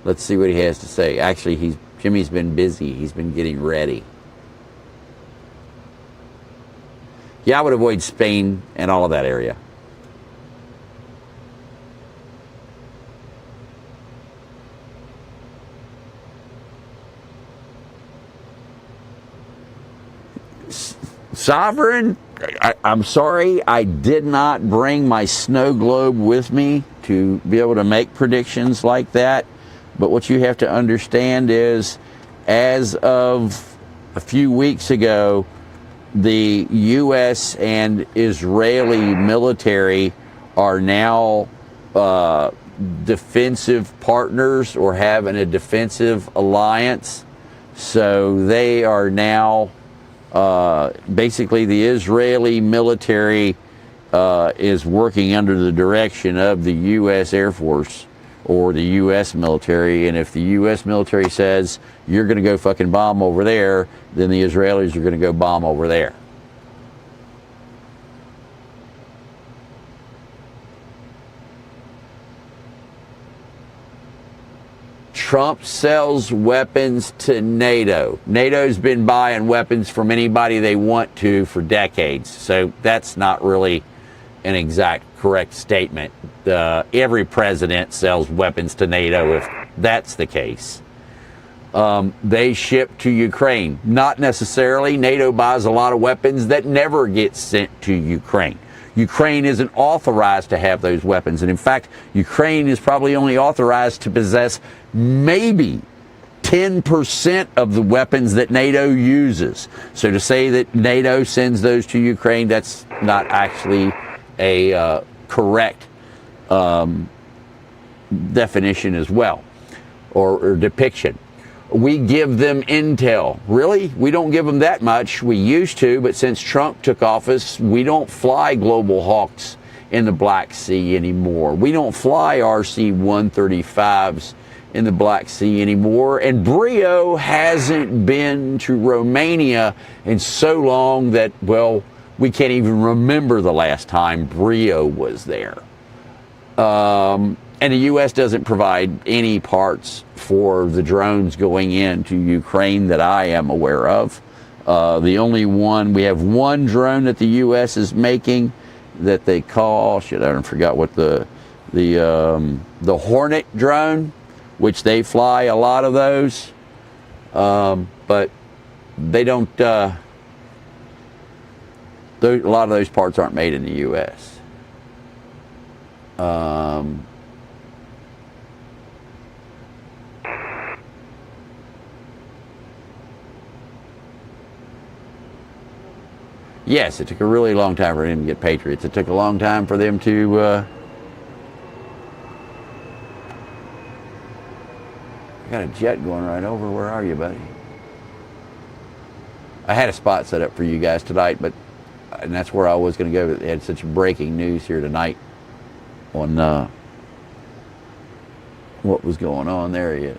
let's see what he has to say. Actually, Jimmy's been busy. He's been getting ready. Yeah, I would avoid Spain and all of that area. Sovereign, I'm sorry, I did not bring my snow globe with me to be able to make predictions like that. But what you have to understand is, as of a few weeks ago, the U.S. and Israeli military are now defensive partners, or having a defensive alliance. So they are now basically, the Israeli military is working under the direction of the U.S. Air Force or the U.S. military. And if the U.S. military says, you're going to go fucking bomb over there, then the Israelis are going to go bomb over there. Trump sells weapons to NATO. NATO's been buying weapons from anybody they want to for decades. So that's not really an exact correct statement. Every president sells weapons to NATO if that's the case. They ship to Ukraine. Not necessarily. NATO buys a lot of weapons that never get sent to Ukraine. Ukraine isn't authorized to have those weapons. And in fact, Ukraine is probably only authorized to possess maybe 10% of the weapons that NATO uses. So to say that NATO sends those to Ukraine, that's not actually a correct definition as well, or depiction. We give them intel. Really? We don't give them that much. We used to, but since Trump took office, we don't fly Global Hawks in the Black Sea anymore. We don't fly RC-135s in the Black Sea anymore. And Brio hasn't been to Romania in so long that, well, we can't even remember the last time Brio was there. And the U.S. doesn't provide any parts for the drones going into Ukraine that I am aware of. The only one, we have one drone that the U.S. is making that they call, I forgot what the Hornet drone, which they fly a lot of those. But they don't, a lot of those parts aren't made in the U.S. Yes, it took a really long time for them to get Patriots. It took a long time for them to I got a jet going right over. Where are you, buddy? I had a spot set up for you guys tonight, and that's where I was going to go. They had such breaking news here tonight on what was going on. There he is.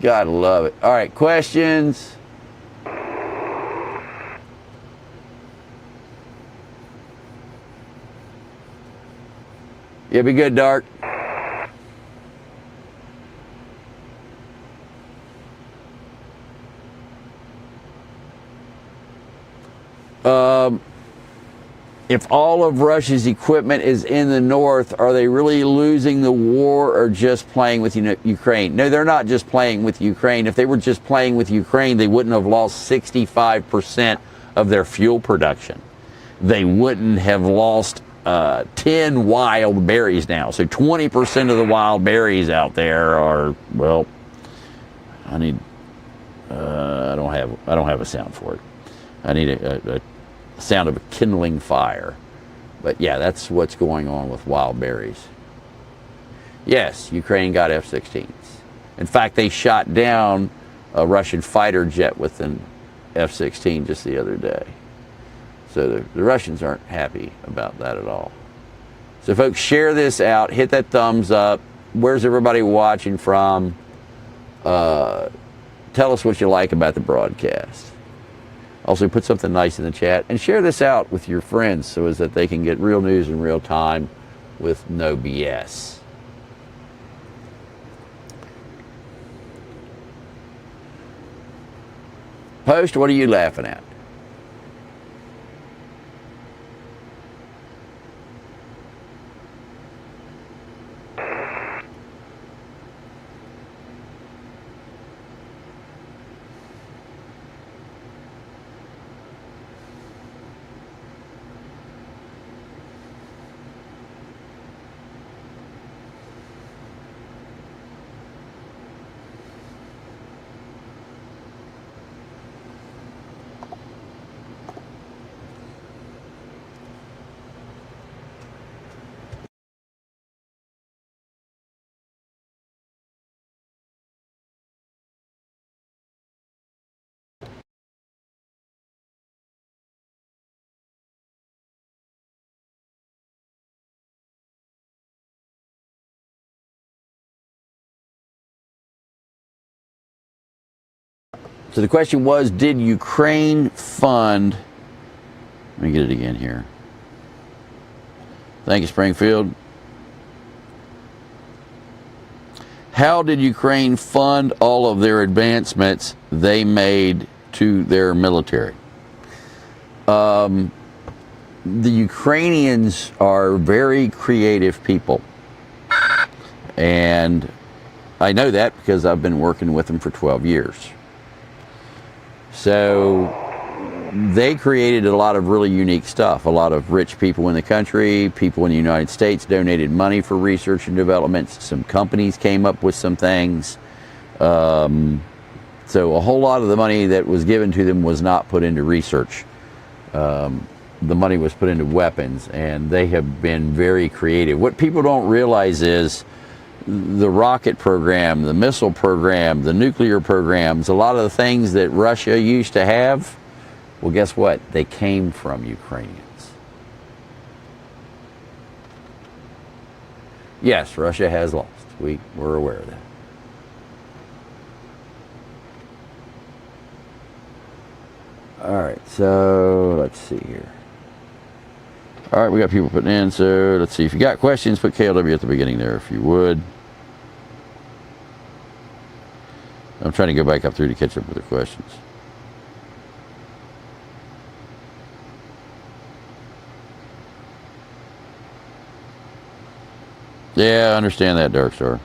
Gotta love it. All right, questions? Yeah, be good, Dark. If all of Russia's equipment is in the north, are they really losing the war or just playing with Ukraine? No, they're not just playing with Ukraine. If they were just playing with Ukraine, they wouldn't have lost 65% of their fuel production. They wouldn't have lost 10 wild berries now. So 20% of the wild berries out there are, well, I don't have a sound for it. I need a sound of a kindling fire. But yeah, that's what's going on with wild berries. Yes, Ukraine got F-16s. In fact, they shot down a Russian fighter jet with an F-16 just the other day. So the Russians aren't happy about that at all. So folks, share this out, hit that thumbs up. Where's everybody watching from? Tell us what you like about the broadcast. Also, put something nice in the chat and share this out with your friends so as that they can get real news in real time with no BS. Post, what are you laughing at? So the question was, did Ukraine fund, let me get it again here. Thank you, Springfield. How did Ukraine fund all of their advancements they made to their military? The Ukrainians are very creative people. And I know that because I've been working with them for 12 years. So they created a lot of really unique stuff. A lot of rich people in the country, people in the United States donated money for research and development. Some companies came up with some things. So a whole lot of the money that was given to them was not put into research. The money was put into weapons, and they have been very creative. What people don't realize is the rocket program, the missile program, the nuclear programs, a lot of the things that Russia used to have, well, guess what? They came from Ukrainians. Yes, Russia has lost. We're aware of that. All right, so let's see here. All right, we got people putting in, so let's see. If you got questions, put KLW at the beginning there if you would. I'm trying to go back up through to catch up with the questions. Yeah, I understand that, Dark Star.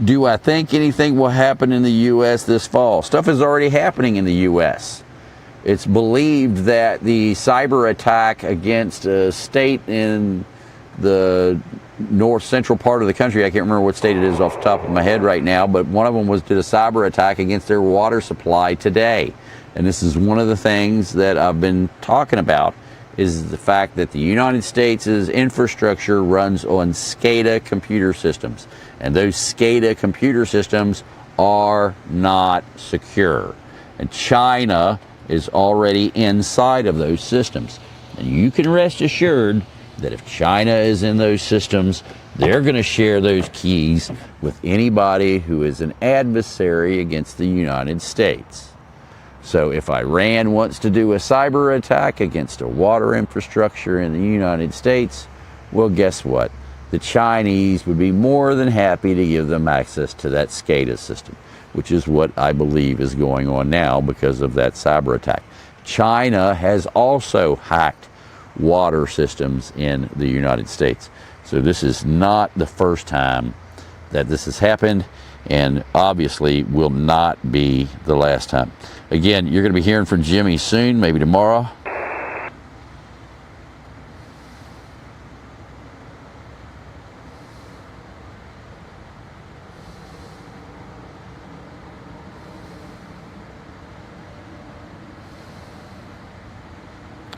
Do I think anything will happen in the U.S. this fall? Stuff is already happening in the U.S. It's believed that the cyber attack against a state in the north central part of the country, I can't remember what state it is off the top of my head right now, but one of them did a cyber attack against their water supply today. And this is one of the things that I've been talking about, is the fact that the United States' infrastructure runs on SCADA computer systems. And those SCADA computer systems are not secure. And China is already inside of those systems. And you can rest assured that if China is in those systems, they're going to share those keys with anybody who is an adversary against the United States. So if Iran wants to do a cyber attack against a water infrastructure in the United States, well, guess what? The Chinese would be more than happy to give them access to that SCADA system, which is what I believe is going on now because of that cyber attack. China has also hacked water systems in the United States. So this is not the first time that this has happened, and obviously will not be the last time. Again, you're going to be hearing from Jimmy soon, maybe tomorrow.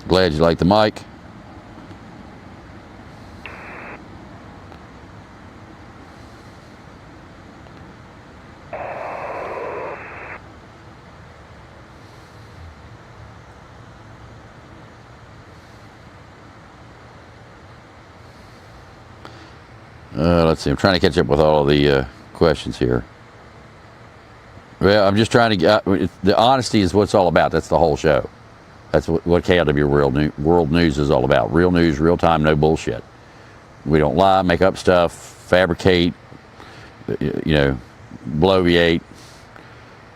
Glad you like the mic. Let's see, I'm trying to catch up with all of the questions here. Well, I'm just trying to get, the honesty is what it's all about. That's the whole show. That's what KLW World News is all about. Real news, real time, no bullshit. We don't lie, make up stuff, fabricate, bloviate,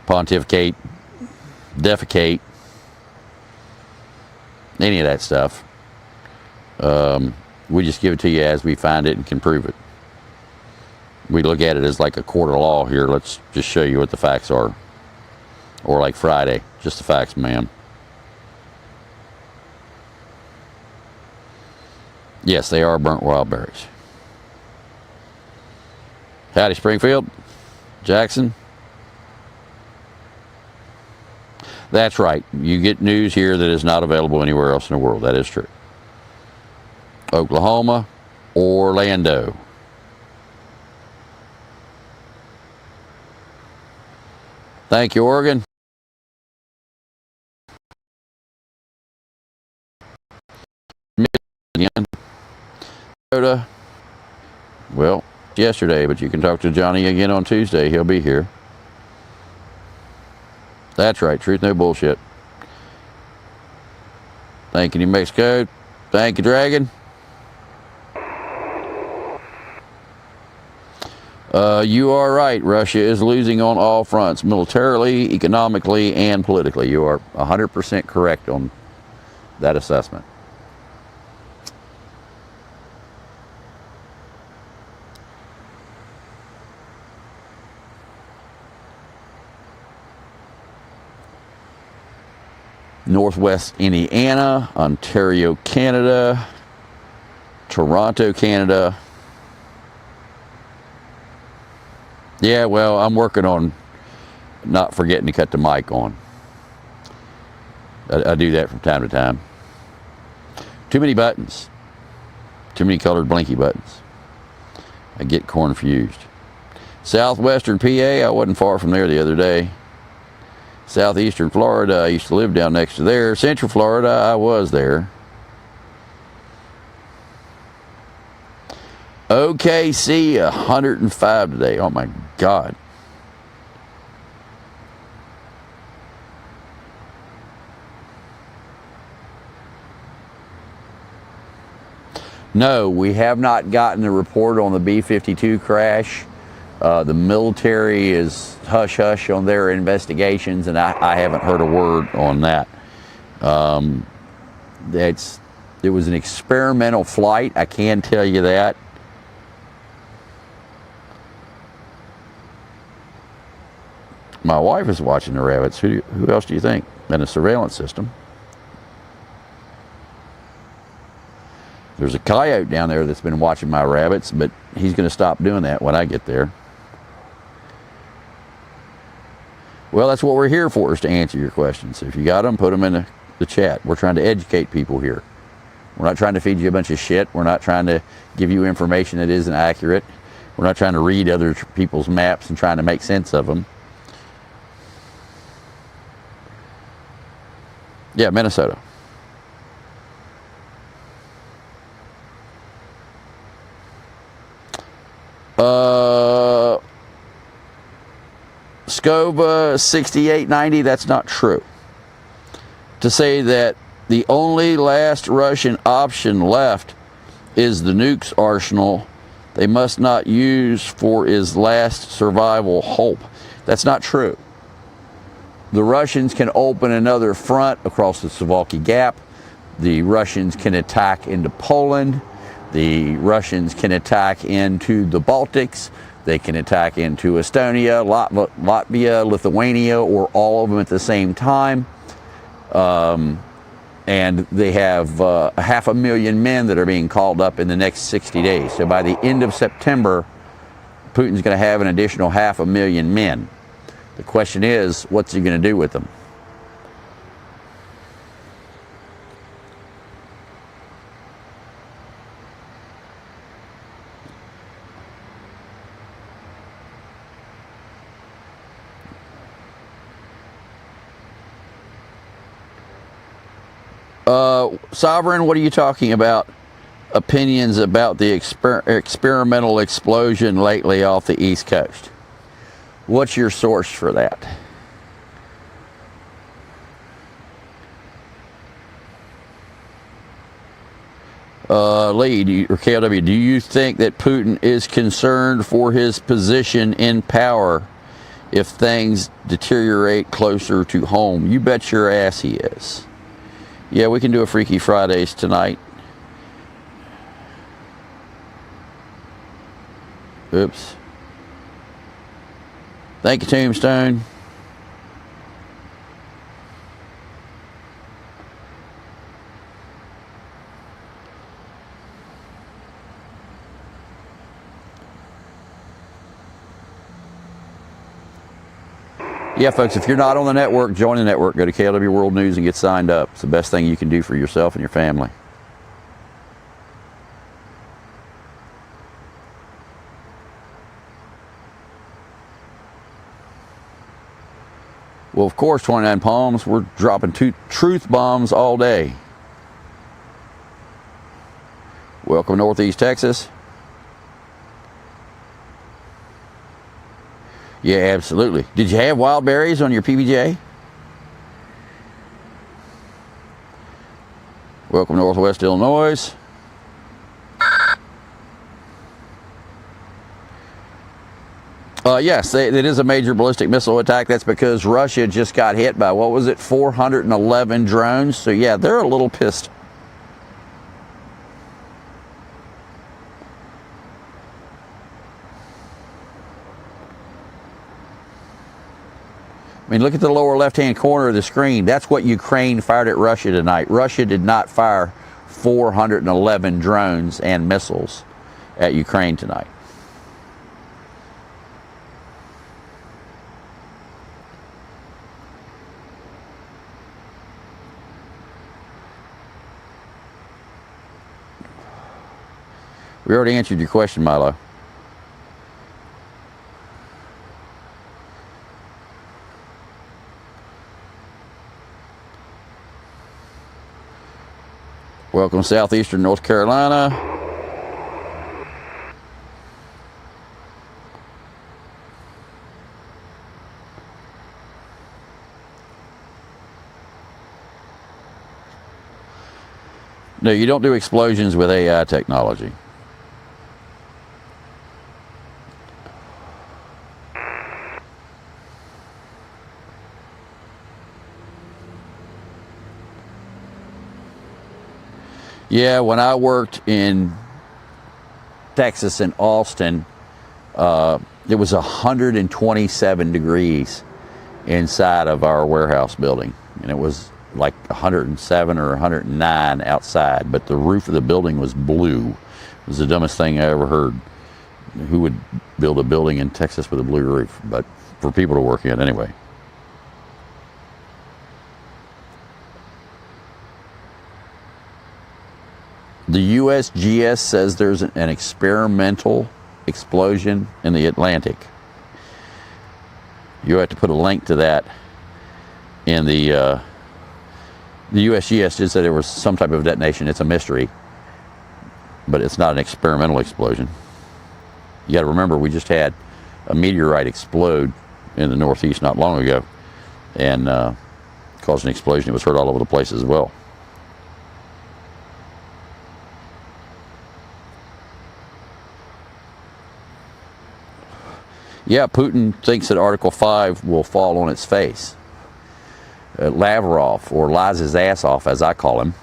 pontificate, defecate, any of that stuff. We just give it to you as we find it and can prove it. We look at it as like a court of law here. Let's just show you what the facts are. Or like Friday, just the facts, ma'am. Yes, they are burnt wild berries. Howdy, Springfield. Jackson. That's right. You get news here that is not available anywhere else in the world. That is true. Oklahoma, Orlando. Thank you, Oregon. Minnesota. Well, yesterday, but you can talk to Johnny again on Tuesday. He'll be here. That's right. Truth, no bullshit. Thank you, New Mexico. Thank you, Dragon. You are right. Russia is losing on all fronts, militarily, economically, and politically. You are 100% correct on that assessment. Northwest Indiana, Ontario, Canada, Toronto, Canada. Yeah, well, I'm working on not forgetting to cut the mic on. I do that from time to time. Too many buttons. Too many colored blinky buttons. I get confused. Southwestern PA, I wasn't far from there the other day. Southeastern Florida, I used to live down next to there. Central Florida, I was there. OKC, 105 today. Oh my God. No, we have not gotten a report on the B-52 crash. The military is hush-hush on their investigations, and I haven't heard a word on that. It was an experimental flight, I can tell you that. My wife is watching the rabbits. Who else do you think? And a surveillance system. There's a coyote down there that's been watching my rabbits, but he's going to stop doing that when I get there. Well, that's what we're here for, is to answer your questions. If you got them, put them in the chat. We're trying to educate people here. We're not trying to feed you a bunch of shit. We're not trying to give you information that isn't accurate. We're not trying to read other people's maps and trying to make sense of them. Yeah, Minnesota. Scova 6890, that's not true. to say that the only last Russian option left is the nukes arsenal they must not use for his last survival hope. That's not true. The Russians can open another front across the Suwalki Gap. The Russians can attack into Poland. The Russians can attack into the Baltics. They can attack into Estonia, Latvia, Lithuania, or all of them at the same time. And they have 500,000 men that are being called up in the next 60 days. So by the end of September, Putin's going to have an additional 500,000 men. The question is, what's he going to do with them? Sovereign, what are you talking about? Opinions about the experimental explosion lately off the East Coast. What's your source for that? Lee, or KLW, do you think that Putin is concerned for his position in power if things deteriorate closer to home? You bet your ass he is. Yeah, we can do a Freaky Fridays tonight. Oops. Thank you, Tombstone. Yeah, folks, if you're not on the network, join the network. Go to KLW World News and get signed up. It's the best thing you can do for yourself and your family. Well, of course, 29 Palms, we're dropping truth bombs all day. Welcome, Northeast Texas. Yeah, absolutely. Did you have wild berries on your PBJ? Welcome, Northwest Illinois. Yes, it is a major ballistic missile attack. That's because Russia just got hit by, what was it, 411 drones. So yeah, they're a little pissed. I mean, look at the lower left-hand corner of the screen. That's what Ukraine fired at Russia tonight. Russia did not fire 411 drones and missiles at Ukraine tonight. We already answered your question, Milo. Welcome, Southeastern North Carolina. No, you don't do explosions with AI technology. Yeah, when I worked in Texas and Austin, it was 127 degrees inside of our warehouse building, and it was like 107 or 109 outside, but the roof of the building was blue. It was the dumbest thing I ever heard. Who would build a building in Texas with a blue roof? But for people to work in anyway. The USGS says there's an experimental explosion in the Atlantic. You have to put a link to that in the USGS just said there was some type of detonation. It's a mystery, but it's not an experimental explosion. You got to remember, we just had a meteorite explode in the Northeast not long ago and caused an explosion. It was heard all over the place as well. Yeah, Putin thinks that Article 5 will fall on its face. Lavrov, or lies his ass off as I call him,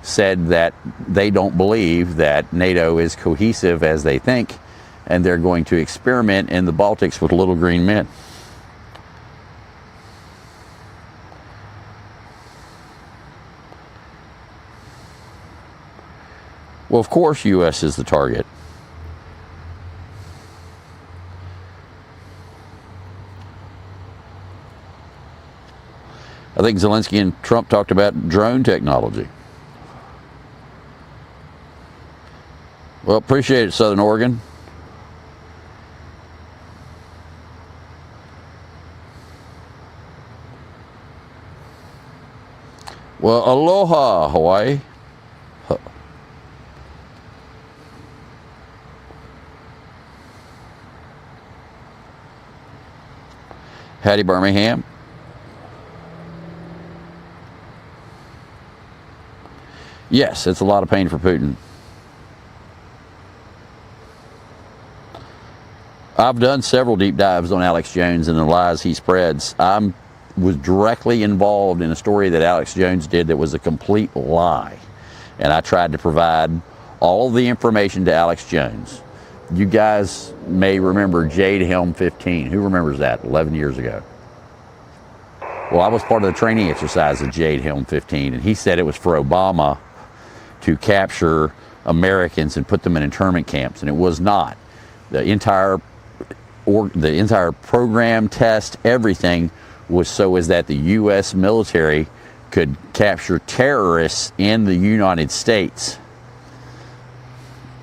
said that they don't believe that NATO is cohesive as they think, and they're going to experiment in the Baltics with little green men. Well, of course, U.S. is the target. I think Zelensky and Trump talked about drone technology. Well, appreciate it, Southern Oregon. Well, aloha, Hawaii. Hattie Birmingham. Yes, it's a lot of pain for Putin. I've done several deep dives on Alex Jones and the lies he spreads. I was directly involved in a story that Alex Jones did that was a complete lie. And I tried to provide all of the information to Alex Jones. You guys may remember Jade Helm 15. Who remembers that? 11 years ago. Well, I was part of the training exercise of Jade Helm 15, and he said it was for Obama to capture Americans and put them in internment camps, and it was not. The entire program, test, everything was so as that the U.S. military could capture terrorists in the United States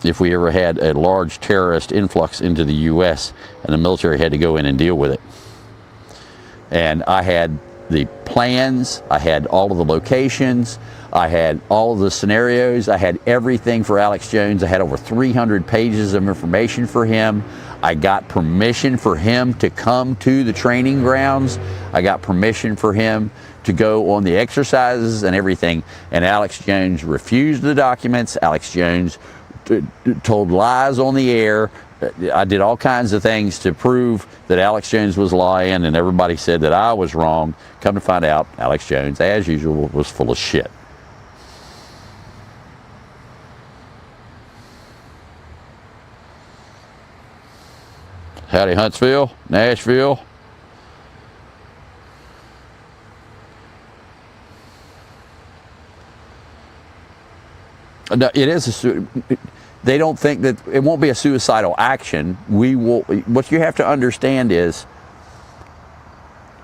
if we ever had a large terrorist influx into the U.S. and the military had to go in and deal with it. And I had the plans, I had all of the locations, I had all of the scenarios, I had everything for Alex Jones. I had over 300 pages of information for him. I got permission for him to come to the training grounds. I got permission for him to go on the exercises and everything. And Alex Jones refused the documents. Alex Jones told lies on the air. I did all kinds of things to prove that Alex Jones was lying, and everybody said that I was wrong. Come to find out, Alex Jones, as usual, was full of shit. Howdy, Huntsville, Nashville. No, it is they don't think that it won't be a suicidal action. We will. What you have to understand is,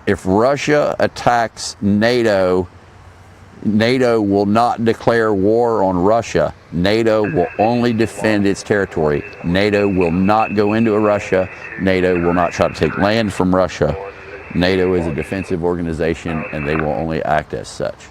if Russia attacks NATO, NATO will not declare war on Russia. NATO will only defend its territory. NATO will not go into Russia. NATO will not try to take land from Russia. NATO is a defensive organization, and they will only act as such.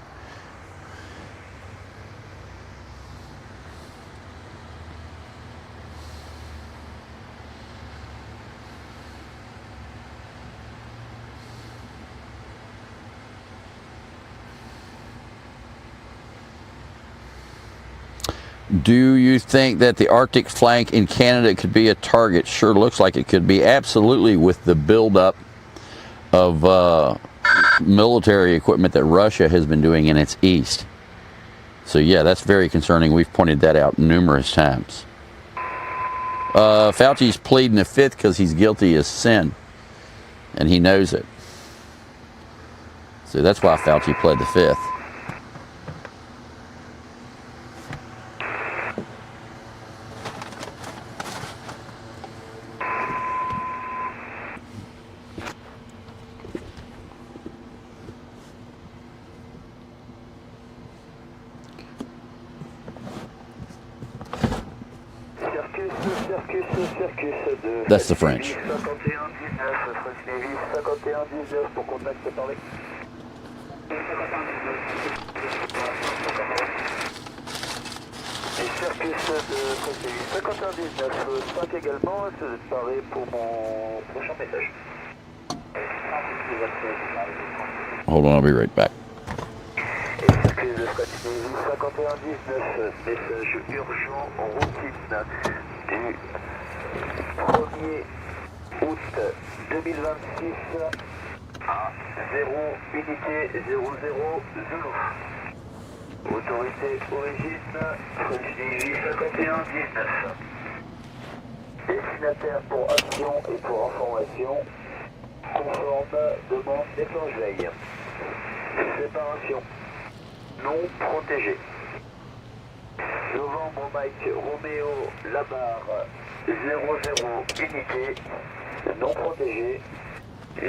Do you think that the Arctic flank in Canada could be a target? Sure looks like it could be. Absolutely, with the buildup of military equipment that Russia has been doing in its east. So yeah, that's very concerning. We've pointed that out numerous times. Fauci's pleading the fifth because he's guilty as sin, and he knows it. So that's why Fauci pled the fifth. That's the French. Hold on, I'll be right back. Excuse de Scotty 5119, message urgent routine du 1er août 2026 à 0 unité 00 Zulu. Autorité origine Scotty 5119. Destinataire pour action et pour information. Conforme, demande déclenche veille. Séparation. Non protégé. Novembre Mike Roméo Labarre 00 unité. Non protégé. 0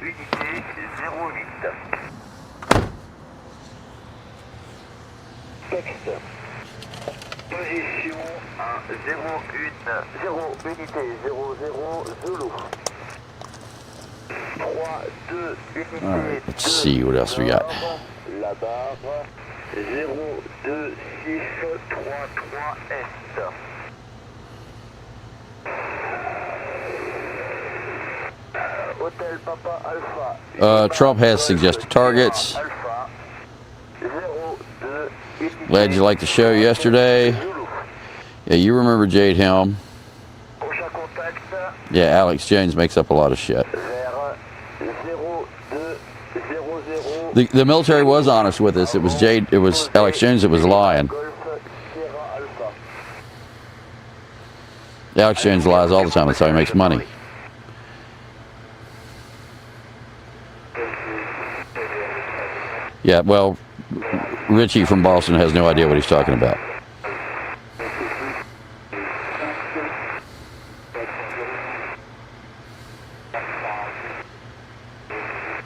unité 08. Texte. Position à 0 unité 00 Zulu. 3, 2, unité. All right, let's see what else we got. La barre 0, 2, 6, 3, 3, Est. Hôtel Papa Alpha. Trump has suggested targets. Alpha 0, 2, unité. Glad you liked the show yesterday. Yeah, you remember Jade Helm. Prochain contact. Yeah, Alex Jones makes up a lot of shit. Vers 0, 2, 0, 0. The military was honest with us. It was Jade. It was Alex Jones that was lying. Golf Sierra Alpha. Alex Jones lies all the time. That's how he makes money. Yeah, well, Richie from Boston has no idea what he's talking about.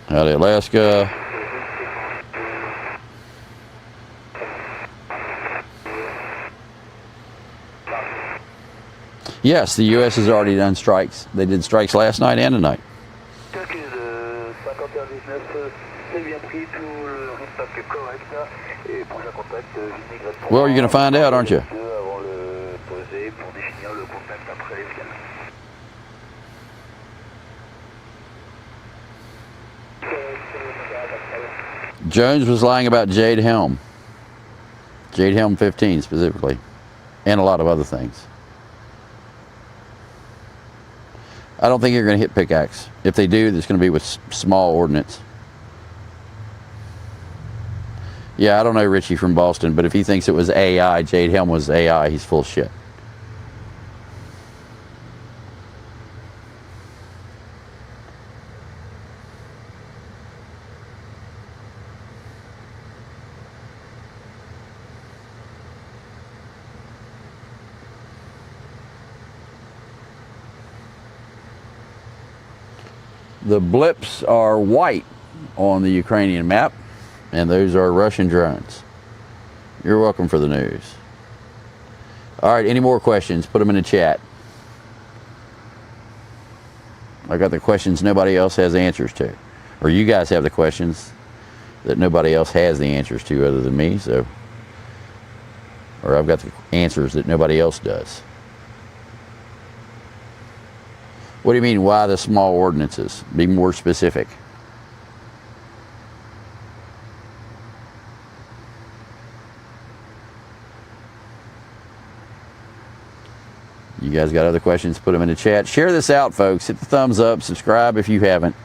Howdy, Alaska. Yes, the U.S. has already done strikes. They did strikes last night and tonight. Well, you're going to find out, aren't you? Jones was lying about Jade Helm. Jade Helm 15 specifically. And a lot of other things. I don't think you're going to hit pickaxe. If they do, it's going to be with small ordnance. Yeah, I don't know Richie from Boston, but if he thinks it was AI, Jade Helm was AI, he's full of shit. The blips are white on the Ukrainian map, and those are Russian drones. You're welcome for the news. All right, any more questions? Put them in the chat. I got the questions nobody else has answers to. Or you guys have the questions that nobody else has the answers to other than me, so. Or I've got the answers that nobody else does. What do you mean, why the small ordinances? Be more specific. You guys got other questions? Put them in the chat. Share this out, folks. Hit the thumbs up. Subscribe if you haven't.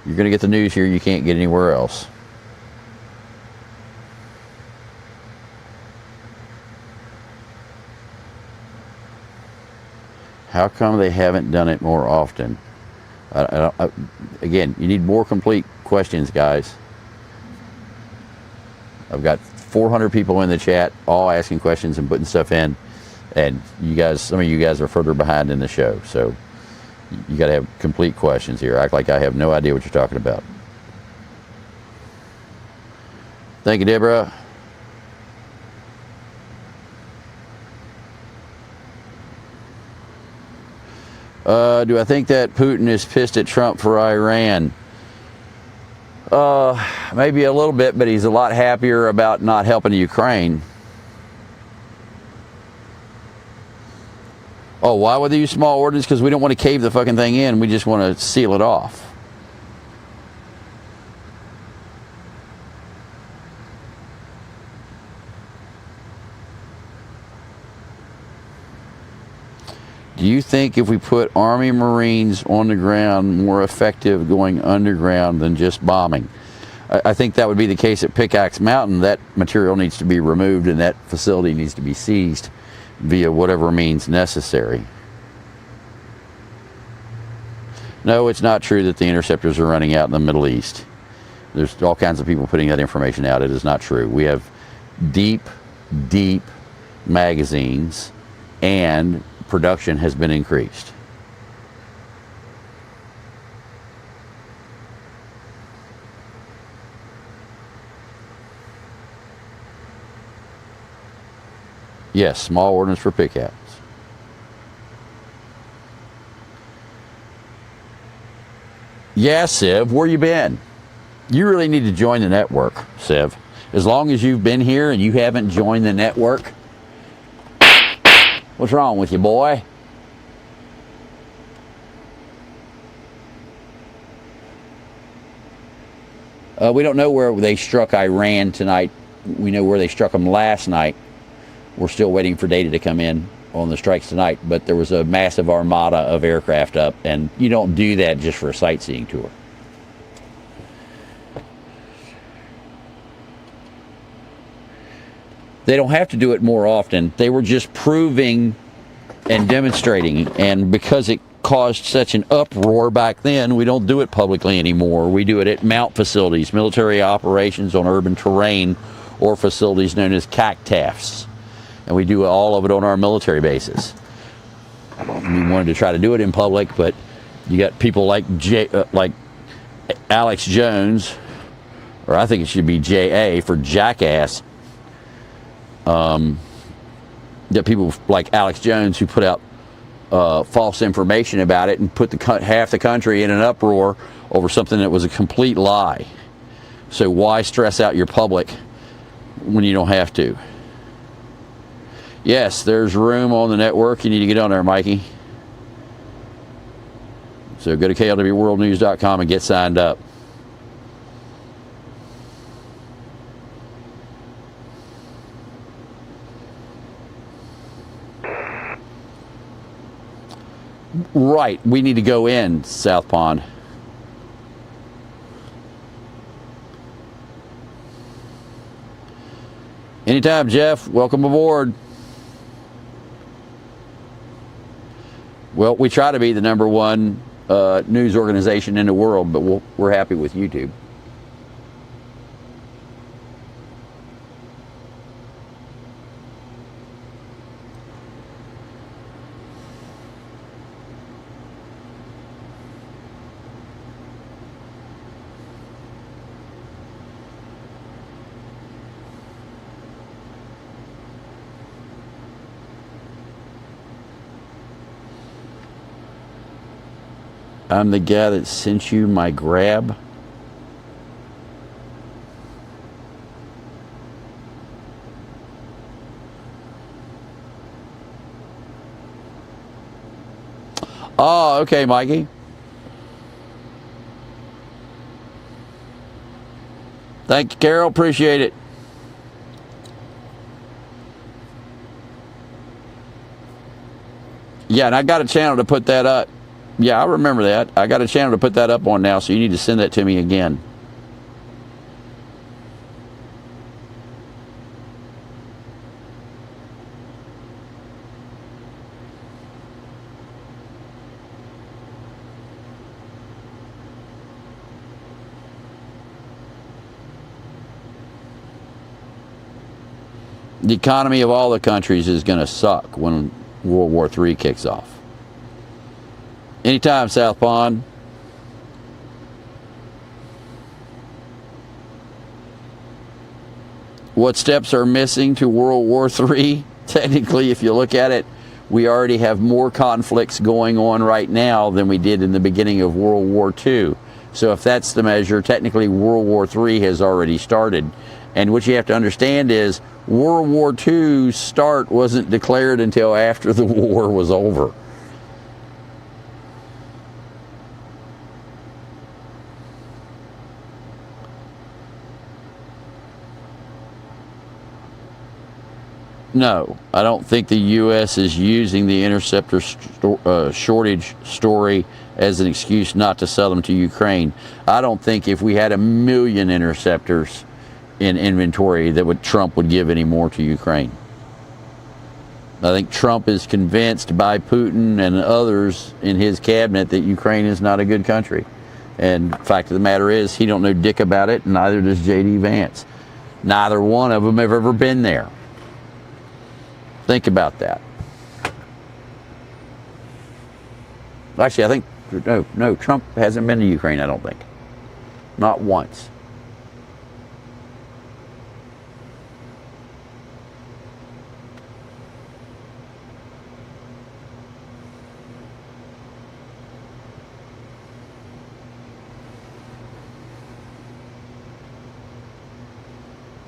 You're going to get the news here you can't get anywhere else. How come they haven't done it more often? Again, you need more complete questions, guys. I've got 400 people in the chat, all asking questions and putting stuff in. And you guys, some of you guys are further behind in the show. So you got to have complete questions here. Act like I have no idea what you're talking about. Thank you, Deborah. Do I think that Putin is pissed at Trump for Iran? Maybe a little bit, but he's a lot happier about not helping Ukraine. Oh, why would they use small ordnance? Because we don't want to cave the fucking thing in. We just want to seal it off. Do you think if we put Army Marines on the ground, more effective going underground than just bombing? I think that would be the case at Pickaxe Mountain. That material needs to be removed and that facility needs to be seized via whatever means necessary. No, it's not true that the interceptors are running out in the Middle East. There's all kinds of people putting that information out. It is not true. We have deep magazines, and production has been increased. Yes, small ordnance for pickaxe. Yeah, Siv, where you been? You really need to join the network, Siv. As long as you've been here and you haven't joined the network, what's wrong with you, boy? We don't know where they struck Iran tonight. We know where they struck them last night. We're still waiting for data to come in on the strikes tonight, but there was a massive armada of aircraft up, and you don't do that just for a sightseeing tour. They don't have to do it more often. They were just proving and demonstrating, and because it caused such an uproar back then, we don't do it publicly anymore. We do it at mount facilities, military operations on urban terrain, or facilities known as CACTAFs. And we do all of it on our military bases. We wanted to try to do it in public, but you got people like Alex Jones, or I think it should be JA for jackass. You got people like Alex Jones who put out false information about it and put half the country in an uproar over something that was a complete lie. So why stress out your public when you don't have to? Yes, there's room on the network. You need to get on there, Mikey. So go to klwworldnews.com and get signed up. Right, we need to go in, South Pond. Anytime, Jeff. Welcome aboard. Well, we try to be the #1 news organization in the world, but we're happy with YouTube. I'm the guy that sent you my grab. Oh, okay, Mikey. Thank you, Carol. Appreciate it. Yeah, and I got a channel to put that up. Yeah, I remember that. I got a channel to put that up on now, so you need to send that to me again. The economy of all the countries is going to suck when World War III kicks off. Anytime, South Pond. What steps are missing to World War III? Technically, if you look at it, we already have more conflicts going on right now than we did in the beginning of World War II. So if that's the measure, technically World War III has already started. And what you have to understand is World War II's start wasn't declared until after the war was over. No, I don't think the U.S. is using the interceptor shortage story as an excuse not to sell them to Ukraine. I don't think if we had 1 million interceptors in inventory that Trump would give any more to Ukraine. I think Trump is convinced by Putin and others in his cabinet that Ukraine is not a good country. And the fact of the matter is, he don't know dick about it, and neither does J.D. Vance. Neither one of them have ever been there. Think about that. Actually, I think, no, Trump hasn't been to Ukraine, I don't think. Not once.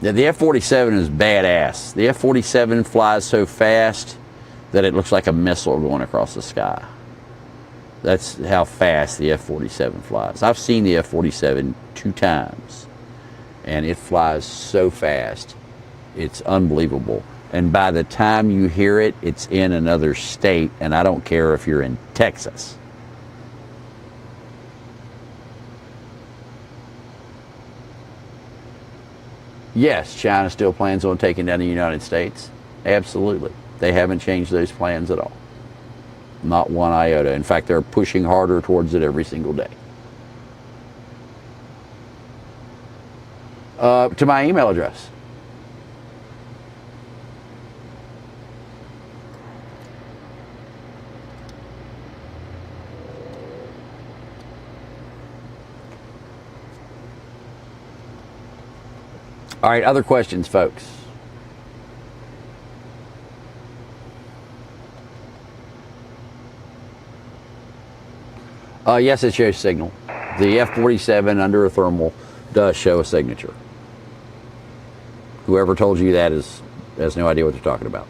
Yeah, the F-47 is badass. The F-47 flies so fast that it looks like a missile going across the sky. That's how fast the F-47 flies. I've seen the F-47 2 times, and it flies so fast, it's unbelievable. And by the time you hear it, it's in another state, and I don't care if you're in Texas. Yes, China still plans on taking down the United States. Absolutely. They haven't changed those plans at all. Not one iota. In fact, they're pushing harder towards it every single day. To my email address. All right, other questions, folks? Yes, it shows signal. The F-47 under a thermal does show a signature. Whoever told you that has no idea what they're talking about.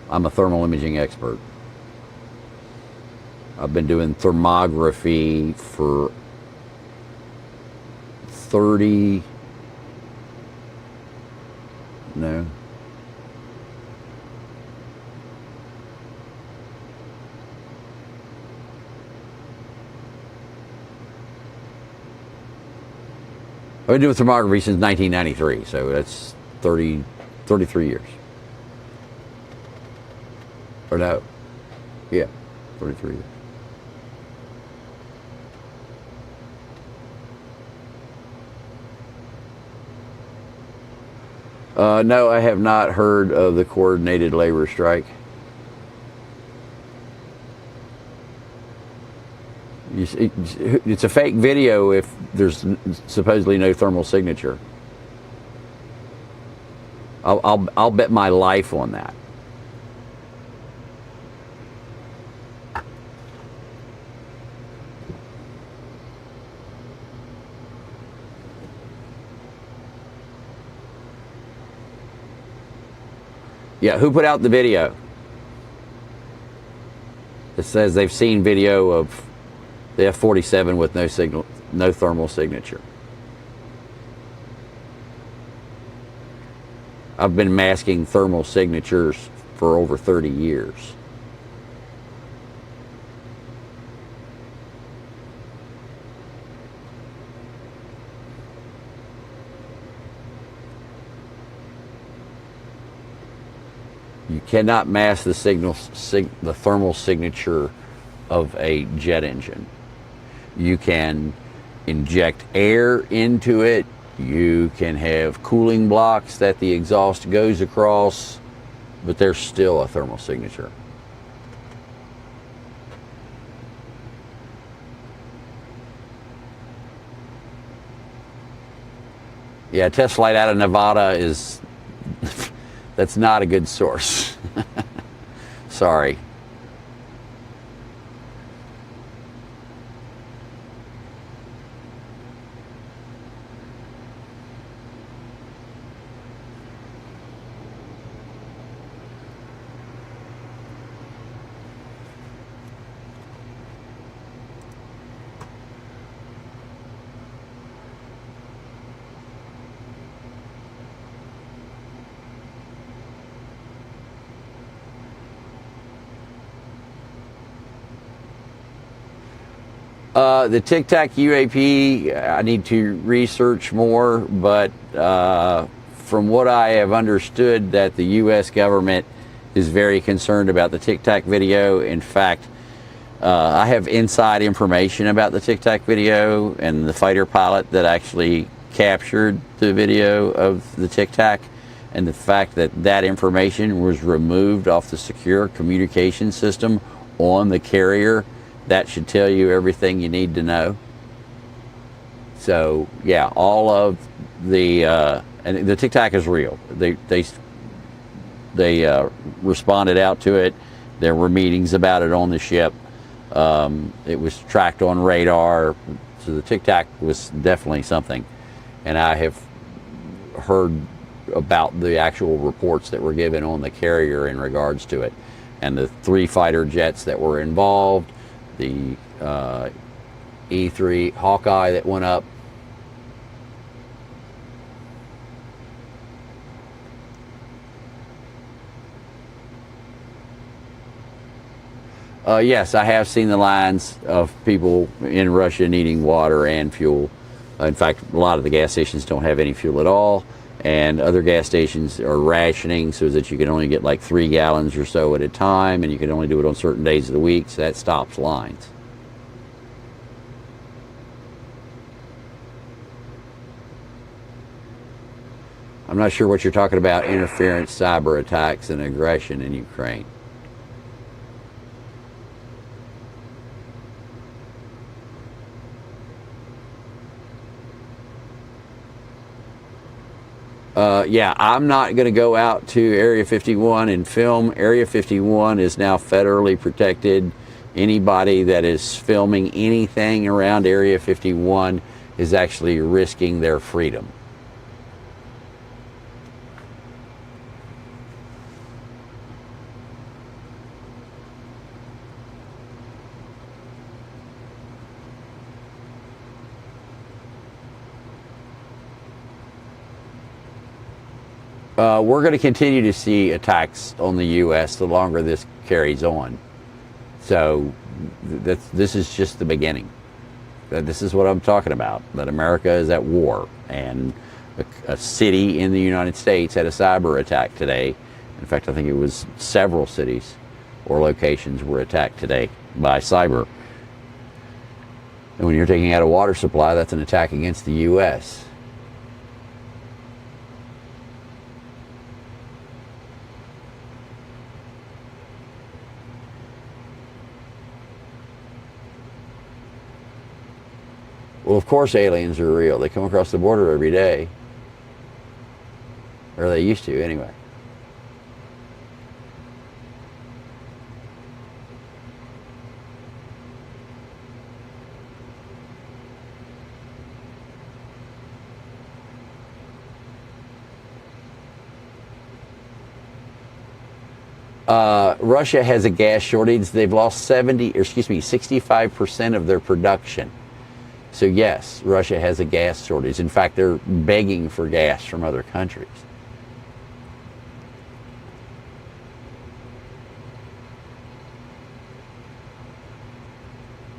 I'm a thermal imaging expert. I've been doing thermography for 30... No. I've been doing thermography since 1993, so that's 33 years. Or no. Yeah, 33 years. No, I have not heard of the coordinated labor strike. It's a fake video if there's supposedly no thermal signature. I'll bet my life on that. Yeah, who put out the video? It says they've seen video of the F-47 with no signal, no thermal signature. I've been masking thermal signatures for over 30 years. You cannot mask the the thermal signature of a jet engine. You can inject air into it. You can have cooling blocks that the exhaust goes across, but there's still a thermal signature. Yeah, test flight out of Nevada is, that's not a good source. Sorry. The Tic Tac UAP, I need to research more, but from what I have understood, that the U.S. government is very concerned about the Tic Tac video. In fact, I have inside information about the Tic Tac video and the fighter pilot that actually captured the video of the Tic Tac, and the fact that that information was removed off the secure communication system on the carrier. That should tell you everything you need to know. So yeah, all of the and the Tic Tac is real. They responded out to it. There were meetings about it on the ship. It was tracked on radar. So the Tic Tac was definitely something. And I have heard about the actual reports that were given on the carrier in regards to it, and the 3 fighter jets that were involved, the E-3 Hawkeye that went up. Yes, I have seen the lines of people in Russia needing water and fuel. In fact, a lot of the gas stations don't have any fuel at all, and other gas stations are rationing so that you can only get like 3 gallons or so at a time, and you can only do it on certain days of the week, so that stops lines. I'm not sure what you're talking about, interference, cyber attacks, and aggression in Ukraine. Yeah, I'm not going to go out to Area 51 and film. Area 51 is now federally protected. Anybody that is filming anything around Area 51 is actually risking their freedom. We're going to continue to see attacks on the U.S. the longer this carries on. So this is just the beginning. This is what I'm talking about, that America is at war. And a city in the United States had a cyber attack today. In fact, I think it was several cities or locations were attacked today by cyber. And when you're taking out a water supply, that's an attack against the U.S. Well, of course aliens are real. They come across the border every day. Or they used to, anyway. Russia has a gas shortage. They've lost 65% of their production. So yes, Russia has a gas shortage. In fact, they're begging for gas from other countries.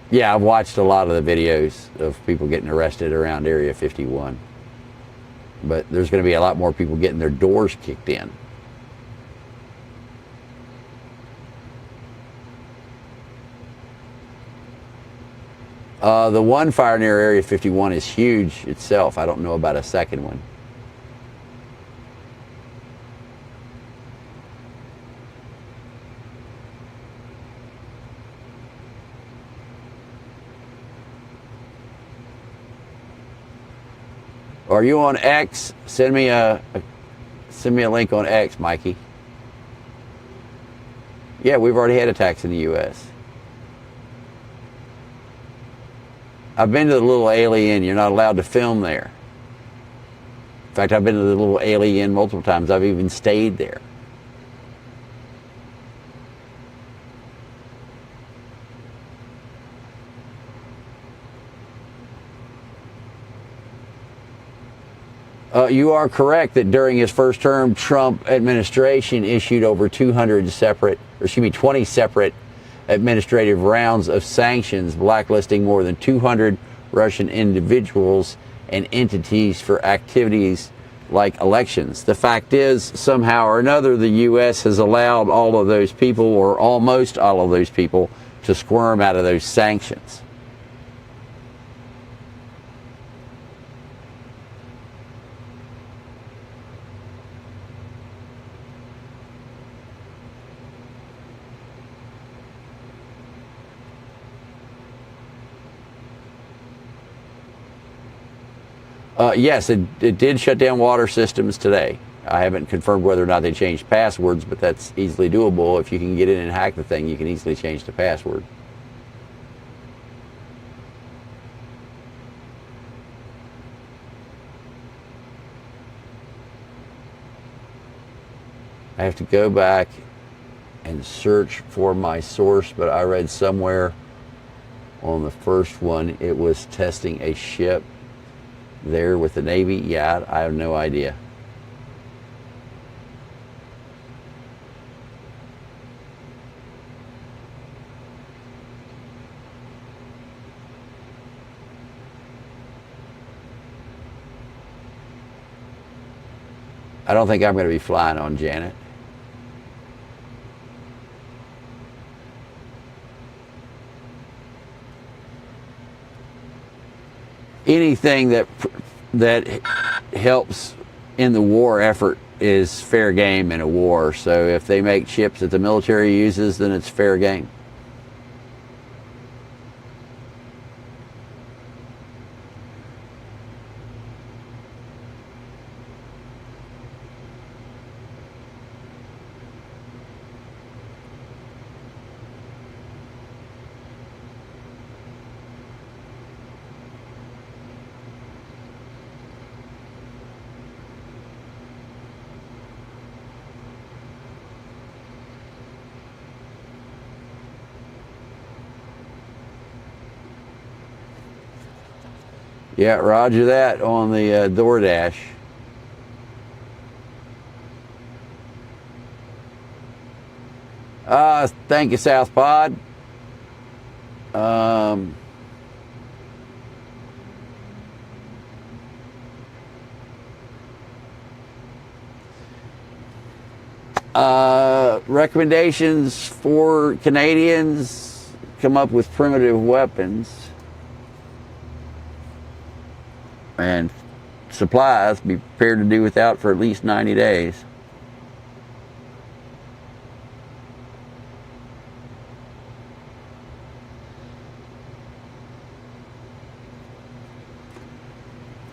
Yeah, I've watched a lot of the videos of people getting arrested around Area 51. But there's going to be a lot more people getting their doors kicked in. The one fire near Area 51 is huge itself. I don't know about a second one. Are you on X? Send me a link on X, Mikey. Yeah, we've already had attacks in the U.S. I've been to the Little Alien. You're not allowed to film there. In fact, I've been to the Little Alien multiple times. I've even stayed there. You are correct that during his first term, Trump administration issued over 20 separate administrative rounds of sanctions, blacklisting more than 200 Russian individuals and entities for activities like elections. The fact is, somehow or another, the U.S. has allowed all of those people, or almost all of those people, to squirm out of those sanctions. Yes, it did shut down water systems today. I haven't confirmed whether or not they changed passwords, but that's easily doable. If you can get in and hack the thing, you can easily change the password. I have to go back and search for my source, but I read somewhere on the first one it was testing a ship there with the Navy. Yeah, I have no idea. I don't think I'm going to be flying on Janet. Anything that helps in the war effort is fair game in a war. So if they make ships that the military uses, then it's fair game. Yeah, roger that on the DoorDash. Thank you, Southpod. Recommendations for Canadians: come up with primitive weapons and supplies. Be prepared to do without for at least 90 days.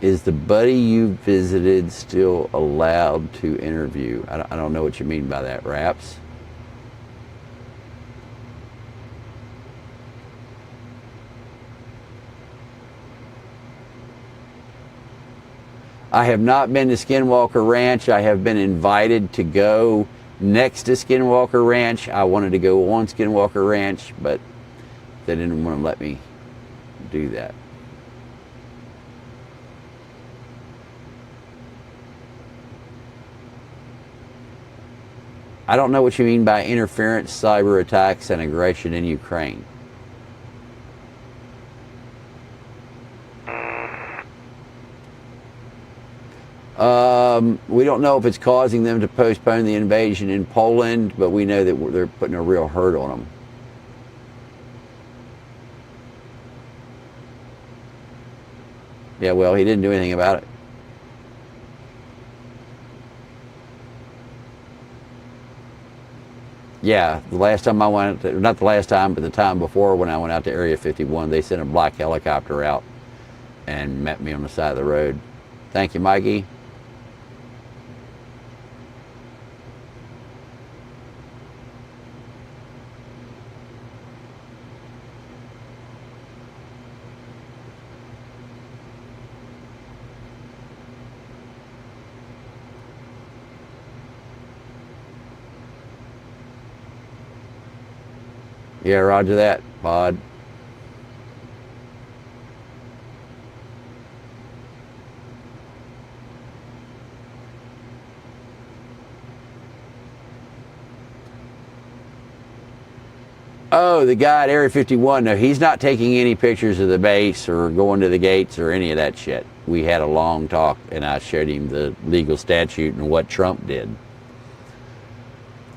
Is the buddy you visited still allowed to interview? I don't know what you mean by that, Raps. I have not been to Skinwalker Ranch. I have been invited to go next to Skinwalker Ranch. I wanted to go on Skinwalker Ranch, but they didn't want to let me do that. I don't know what you mean by interference, cyber attacks, and aggression in Ukraine. We don't know if it's causing them to postpone the invasion in Poland, but we know that they're putting a real hurt on them. Yeah, well, he didn't do anything about it. Yeah, the last time I went, not the last time, but the time before when I went out to Area 51, they sent a black helicopter out and met me on the side of the road. Thank you, Mikey. Yeah, roger that, Pod. Oh, the guy at Area 51. No, he's not taking any pictures of the base or going to the gates or any of that shit. We had a long talk, and I showed him the legal statute and what Trump did.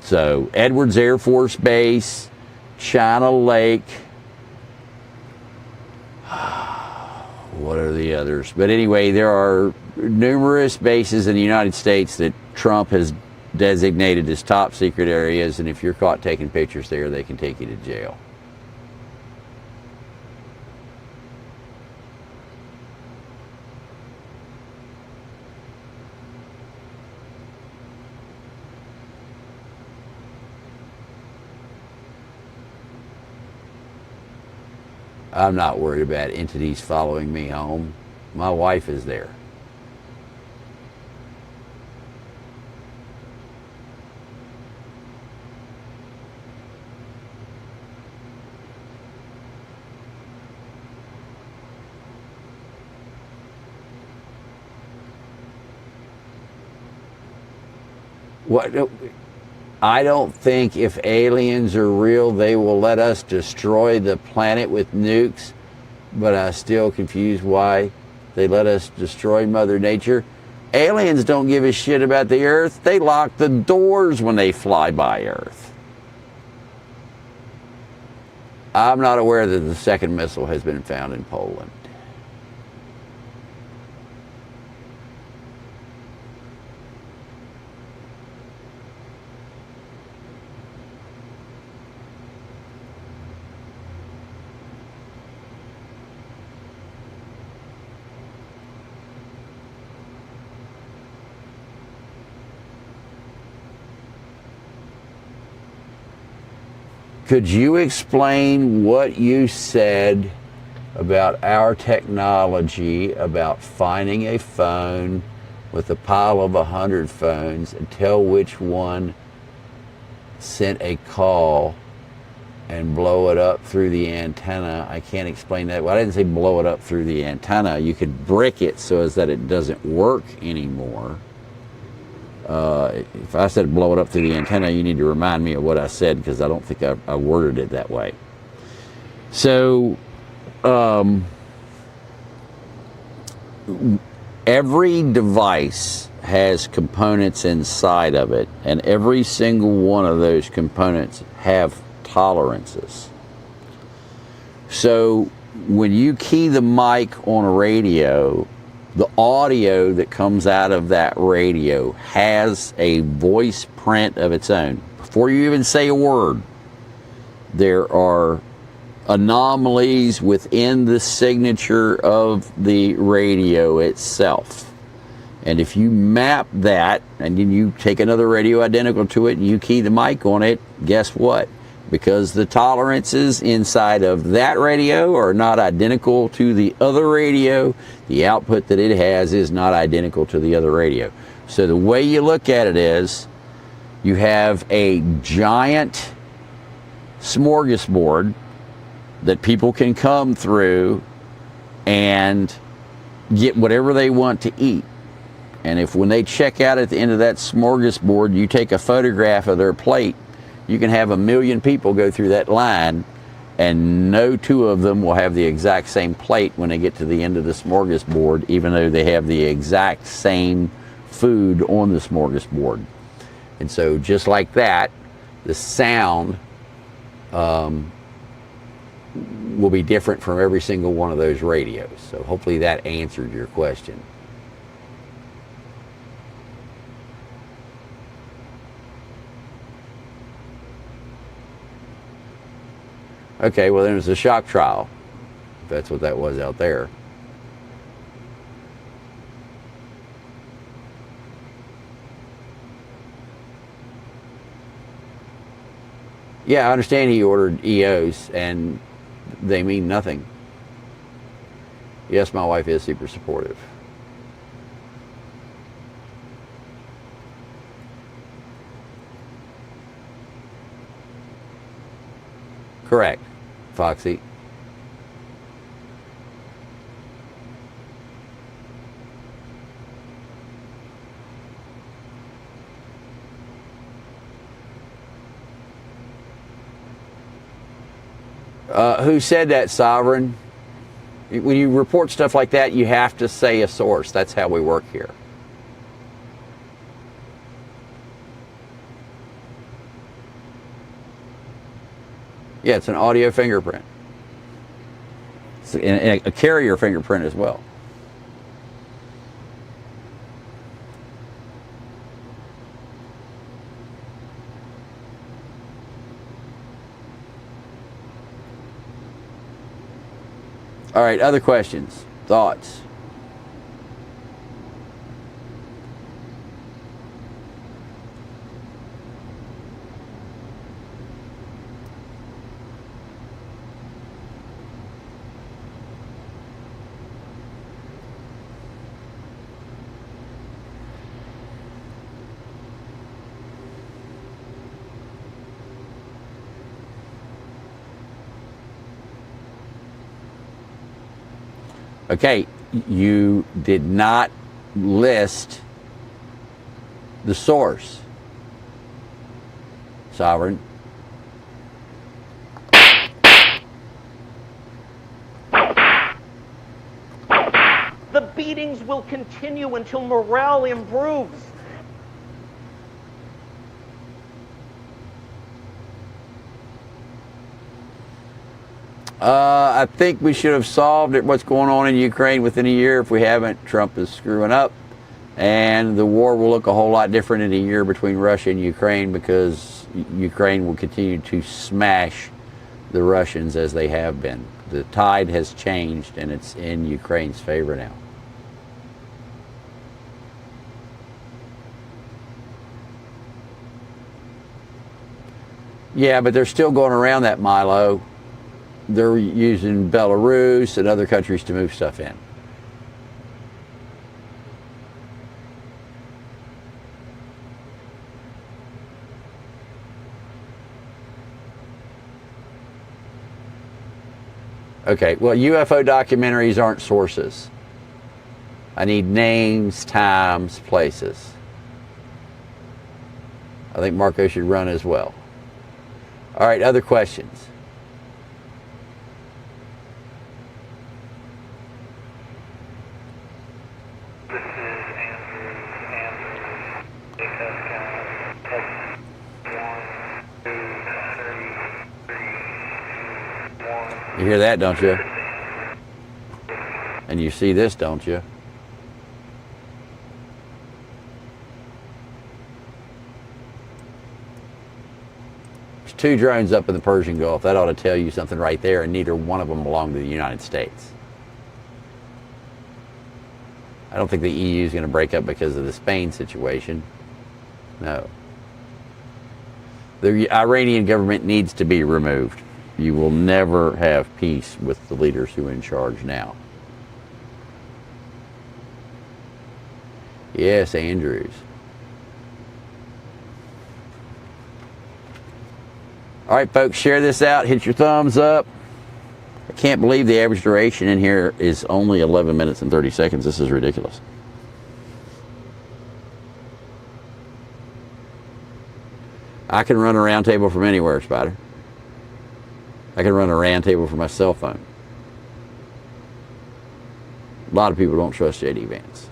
So, Edwards Air Force Base, China Lake. What are the others? But anyway, there are numerous bases in the United States that Trump has designated as top secret areas, and if you're caught taking pictures there, they can take you to jail. I'm not worried about entities following me home. My wife is there. What? I don't think if aliens are real, they will let us destroy the planet with nukes, but I'm still confused why they let us destroy Mother Nature. Aliens don't give a shit about the Earth. They lock the doors when they fly by Earth. I'm not aware that the second missile has been found in Poland. Could you explain what you said about our technology, about finding a phone with a pile of 100 phones and tell which one sent a call and blow it up through the antenna? I can't explain that. Well, I didn't say blow it up through the antenna. You could brick it so as that it doesn't work anymore. If I said blow it up through the antenna, you need to remind me of what I said, because I don't think I worded it that way. So, every device has components inside of it, and every single one of those components have tolerances. So, when you key the mic on a radio, the audio that comes out of that radio has a voice print of its own. Before you even say a word, there are anomalies within the signature of the radio itself. And if you map that, and then you take another radio identical to it and you key the mic on it, guess what? Because the tolerances inside of that radio are not identical to the other radio, the output that it has is not identical to the other radio. So the way you look at it is, you have a giant smorgasbord that people can come through and get whatever they want to eat. And if when they check out at the end of that smorgasbord, you take a photograph of their plate, you can have 1 million people go through that line, and no two of them will have the exact same plate when they get to the end of the smorgasbord, even though they have the exact same food on the smorgasbord. And so just like that, the sound will be different from every single one of those radios. So hopefully that answered your question. Okay, well, then it's a shock trial, if that's what that was out there. Yeah, I understand he ordered EOs, and they mean nothing. Yes, my wife is super supportive. Correct, Foxy. Who said that, Sovereign? When you report stuff like that, you have to say a source. That's how we work here. Yeah, it's an audio fingerprint. It's a carrier fingerprint as well. All right, other questions, thoughts? Okay, you did not list the source, Sovereign. The beatings will continue until morale improves. I think we should have solved it, what's going on in Ukraine within a year. If we haven't, Trump is screwing up. And the war will look a whole lot different in a year between Russia and Ukraine, because Ukraine will continue to smash the Russians as they have been. The tide has changed and it's in Ukraine's favor now. Yeah, but they're still going around that, Milo. They're using Belarus and other countries to move stuff in. Okay, well, UFO documentaries aren't sources. I need names, times, places. I think Marco should run as well. All right, other questions? You hear that, don't you? And you see this, don't you? There's 2 drones up in the Persian Gulf. That ought to tell you something right there, and neither one of them belong to the United States. I don't think the EU is going to break up because of the Spain situation. No. The Iranian government needs to be removed. You will never have peace with the leaders who are in charge now. Yes, Andrews. All right, folks, share this out. Hit your thumbs up. I can't believe the average duration in here is only 11 minutes and 30 seconds. This is ridiculous. I can run a round table from anywhere, Spider. I can run a round table from my cell phone. A lot of people don't trust J.D. Vance.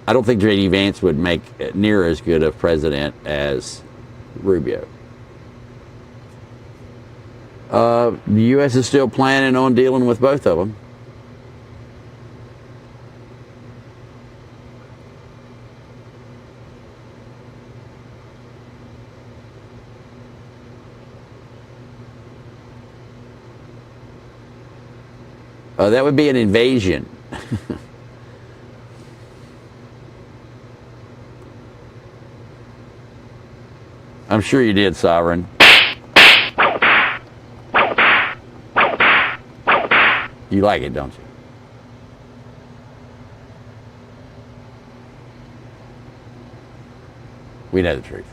I don't think J.D. Vance would make near as good a president as Rubio. The U.S. is still planning on dealing with both of them. That would be an invasion. I'm sure you did, Sovereign. You like it, don't you? We know the truth.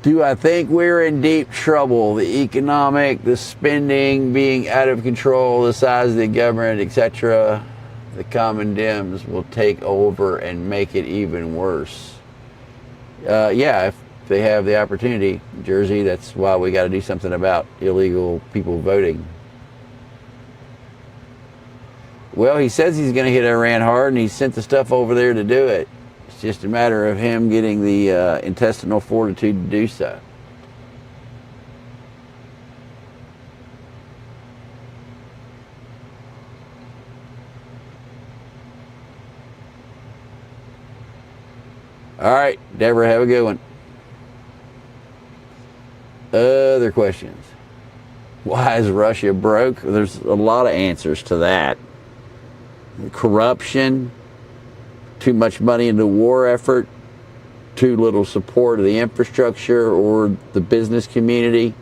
Do I think we're in deep trouble? The economic, the spending being out of control, the size of the government, etc. The common Dems will take over and make it even worse. Yeah, if they have the opportunity, Jersey, that's why we got to do something about illegal people voting. Well, he says he's going to hit Iran hard, and he sent the stuff over there to do it. It's just a matter of him getting the intestinal fortitude to do so. All right, Deborah, have a good one. Other questions? Why is Russia broke? There's a lot of answers to that. Corruption, too much money in the war effort, too little support of the infrastructure or the business community.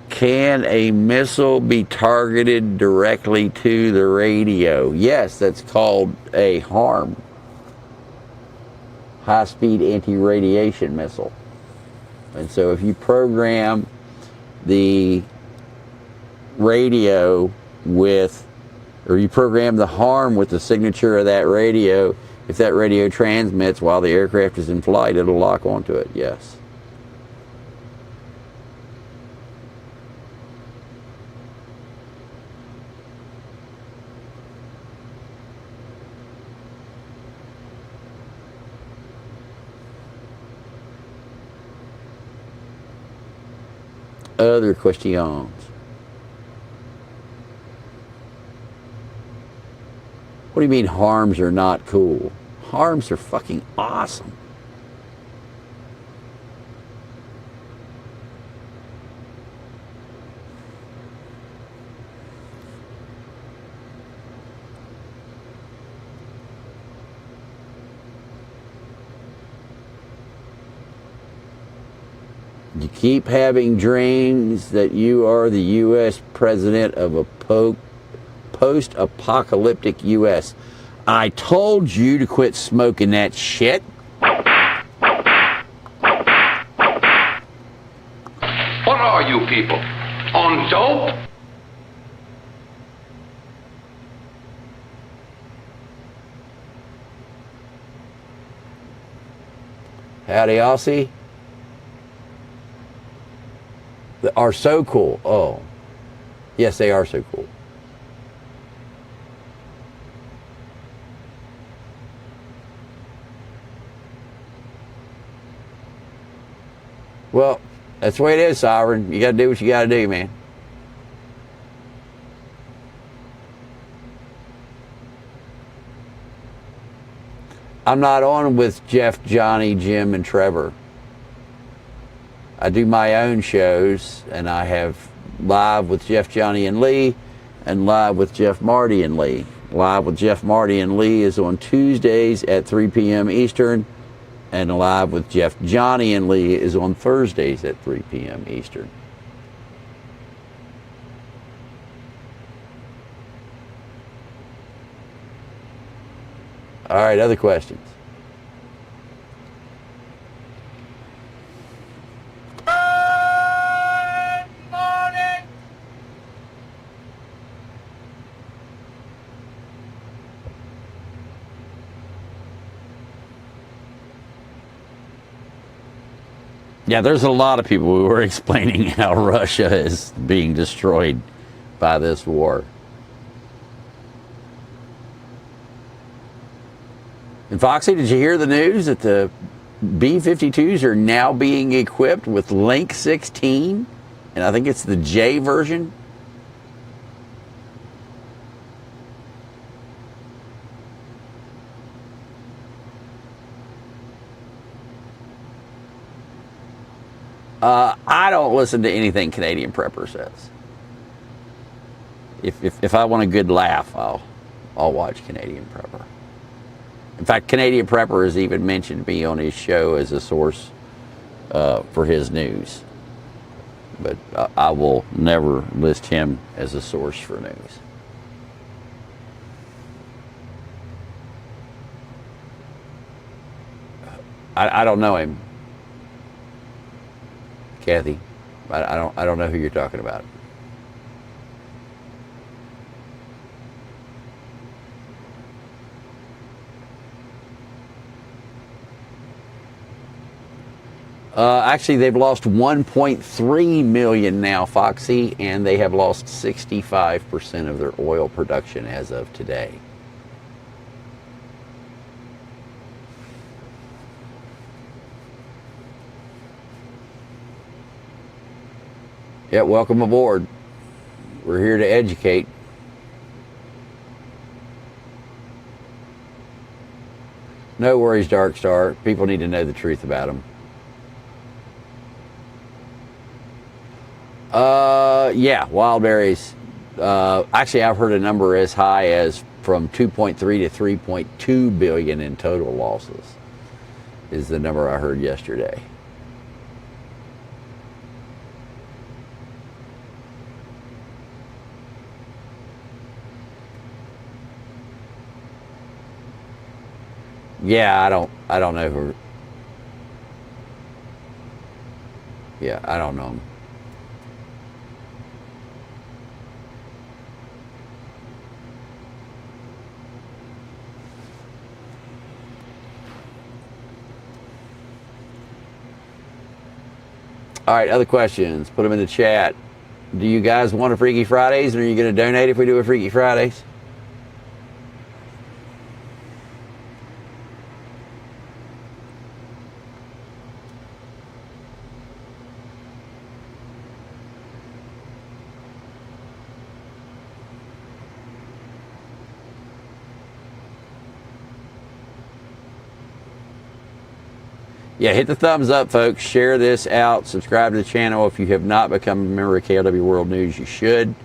Can a missile be targeted directly to the radio? Yes, that's called a HARM, high-speed anti-radiation missile. And so if you program the radio with, or you program the HARM with the signature of that radio, if that radio transmits while the aircraft is in flight, it'll lock onto it, yes. Other questions? What do you mean HARMs are not cool? HARMs are fucking awesome. You keep having dreams that you are the U.S. president of a post-apocalyptic U.S. I told you to quit smoking that shit. What are you people? On dope? Howdy, Aussie. They are so cool. Oh, yes, they are so cool. Well, that's the way it is, Sovereign. You got to do what you got to do, man. I'm not on with Jeff, Johnny, Jim, and Trevor. I do my own shows, and I have Live with Jeff, Johnny, and Lee, and Live with Jeff, Marty, and Lee. Live with Jeff, Marty, and Lee is on Tuesdays at 3 p.m. Eastern, and Live with Jeff, Johnny, and Lee is on Thursdays at 3 p.m. Eastern. All right, other questions? Yeah, there's a lot of people who are explaining how Russia is being destroyed by this war. And Foxy, did you hear the news that the B-52s are now being equipped with Link 16? And I think it's the J version. I don't listen to anything Canadian Prepper says. If I want a good laugh, I'll watch Canadian Prepper. In fact, Canadian Prepper has even mentioned me on his show as a source for his news. But I will never list him as a source for news. I don't know him, Kathy. I don't know who you're talking about. Actually, they've lost 1.3 million now, Foxy, and they have lost 65% of their oil production as of today. Yeah, welcome aboard. We're here to educate. No worries, Dark Star. People need to know the truth about them. Yeah, wild berries. Actually, I've heard a number as high as from 2.3 to 3.2 billion in total losses is the number I heard yesterday. Yeah, I don't know who. Yeah, I don't know him. All right, other questions, put them in the chat. Do you guys want a Freaky Fridays, and are you going to donate if we do a Freaky Fridays? Yeah, hit the thumbs up, folks. Share this out. Subscribe to the channel. If you have not become a member of KLW World News, you should.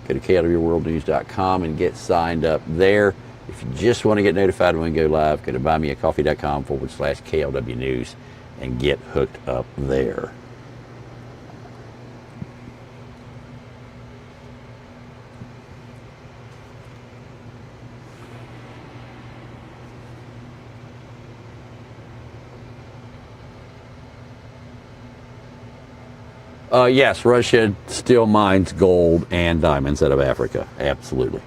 Go to klwworldnews.com and get signed up there. If you just want to get notified when we go live, go to buymeacoffee.com/KLW News and get hooked up there. Yes, Russia still mines gold and diamonds out of Africa. Absolutely.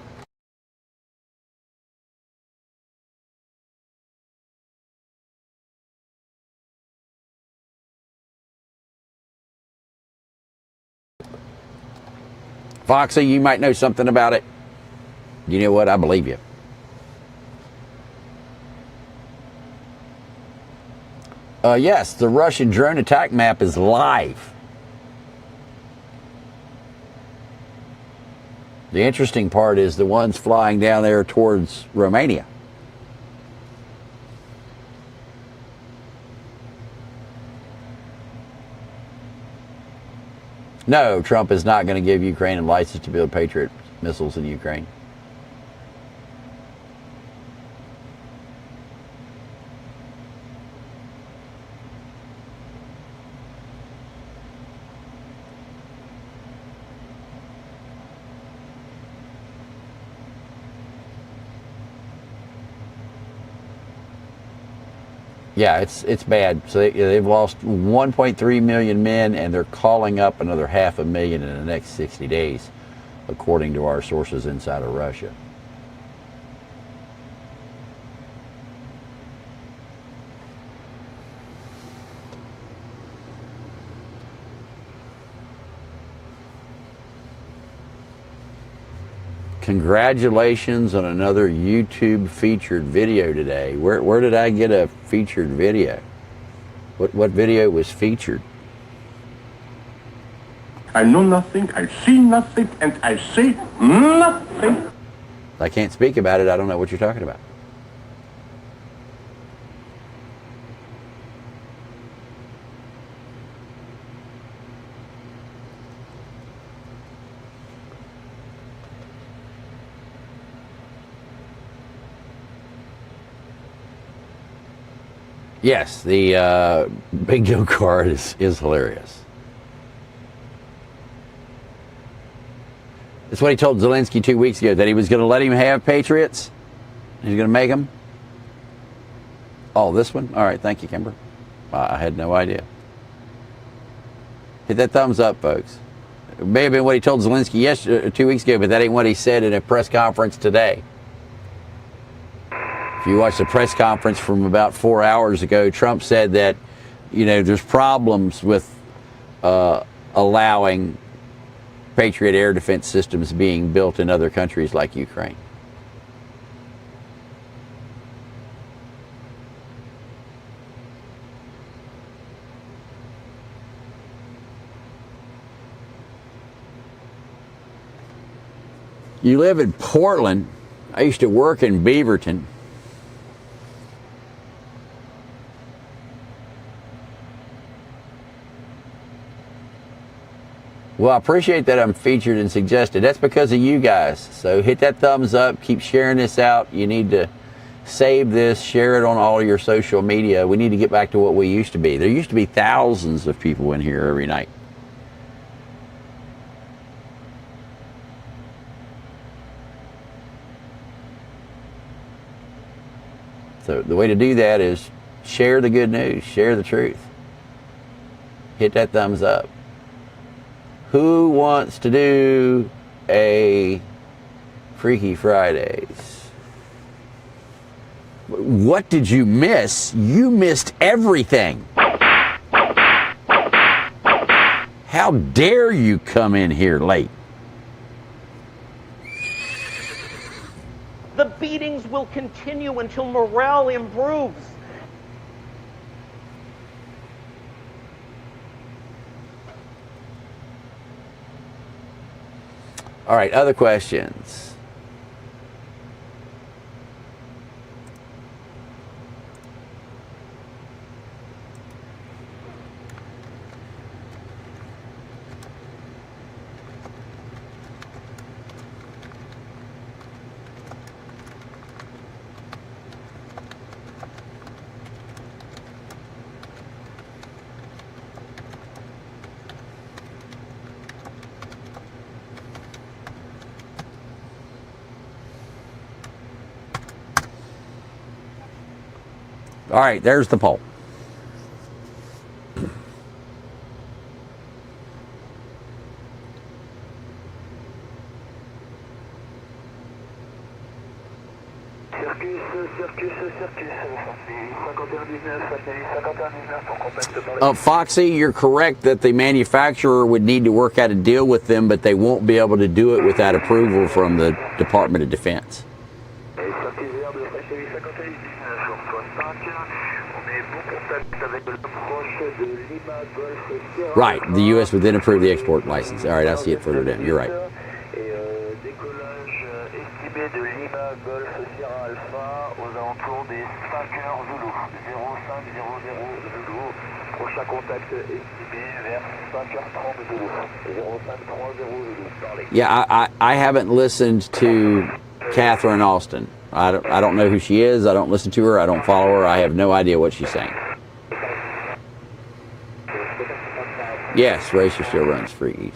Foxy, you might know something about it. You know what? I believe you. Yes, the Russian drone attack map is live. The interesting part is the ones flying down there towards Romania. No, Trump is not going to give Ukraine a license to build Patriot missiles in Ukraine. Yeah, it's bad. So they've lost 1.3 million men, and they're calling up another 500,000 in the next 60 days, according to our sources inside of Russia. Congratulations on another YouTube featured video today. Where did I get a featured video? What video was featured? I know nothing, I see nothing, and I say nothing. I can't speak about it. I don't know what you're talking about. Yes, the Big Joe card is hilarious. That's what he told Zelensky 2 weeks ago, that he was going to let him have Patriots. He's going to make them. Oh, this one? All right, thank you, Kimber. I had no idea. Hit that thumbs up, folks. It may have been what he told Zelensky 2 weeks ago, but that ain't what he said in a press conference today. If you watch the press conference from about 4 hours ago, Trump said that, there's problems with allowing Patriot air defense systems being built in other countries like Ukraine. You live in Portland. I used to work in Beaverton. Well, I appreciate that I'm featured and suggested. That's because of you guys. So hit that thumbs up. Keep sharing this out. You need to save this, share it on all your social media. We need to get back to what we used to be. There used to be thousands of people in here every night. So the way to do that is share the good news, share the truth. Hit that thumbs up. Who wants to do a Freaky Fridays? What did you miss? You missed everything. How dare you come in here late? The beatings will continue until morale improves. All right, other questions? All right, there's the poll. Foxy, you're correct that the manufacturer would need to work out a deal with them, but they won't be able to do it without approval from the Department of Defense. Right, the U.S. would then approve the export license. All right, I see it further down. You're right. Yeah, I haven't listened to Catherine Austin. I don't know who she is. I don't listen to her. I don't follow her. I have no idea what she's saying. Yes, Racer still runs Freakies.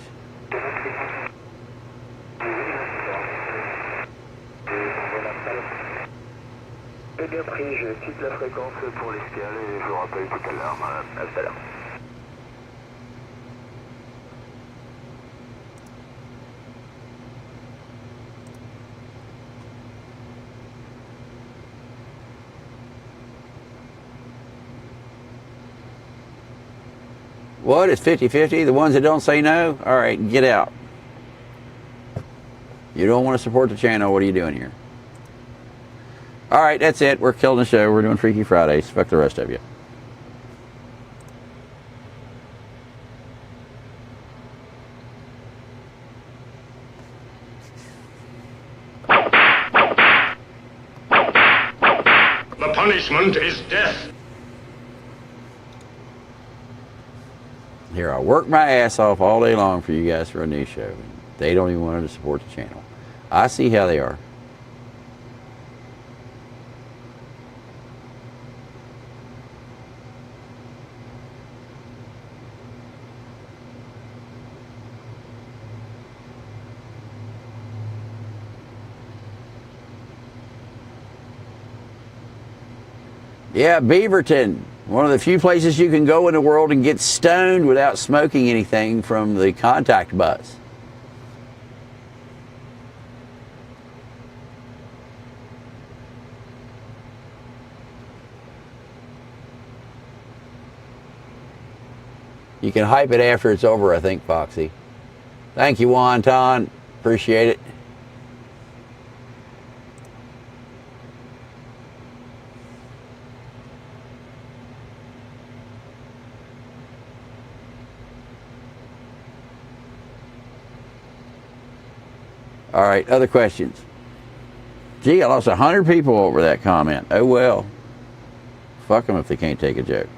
What? It's 50-50? The ones that don't say no? All right, get out. You don't want to support the channel. What are you doing here? All right, that's it. We're killing the show. We're doing Freaky Fridays. Fuck the rest of you. The punishment is death. Here, I work my ass off all day long for you guys for a new show. They don't even want to support the channel. I see how they are. Yeah, Beaverton, one of the few places you can go in the world and get stoned without smoking anything from the contact bus. You can hype it after it's over, I think, Foxy. Thank you, Wonton. Appreciate it. All right, other questions? Gee, I lost 100 people over that comment. Oh, well. Fuck them if they can't take a joke.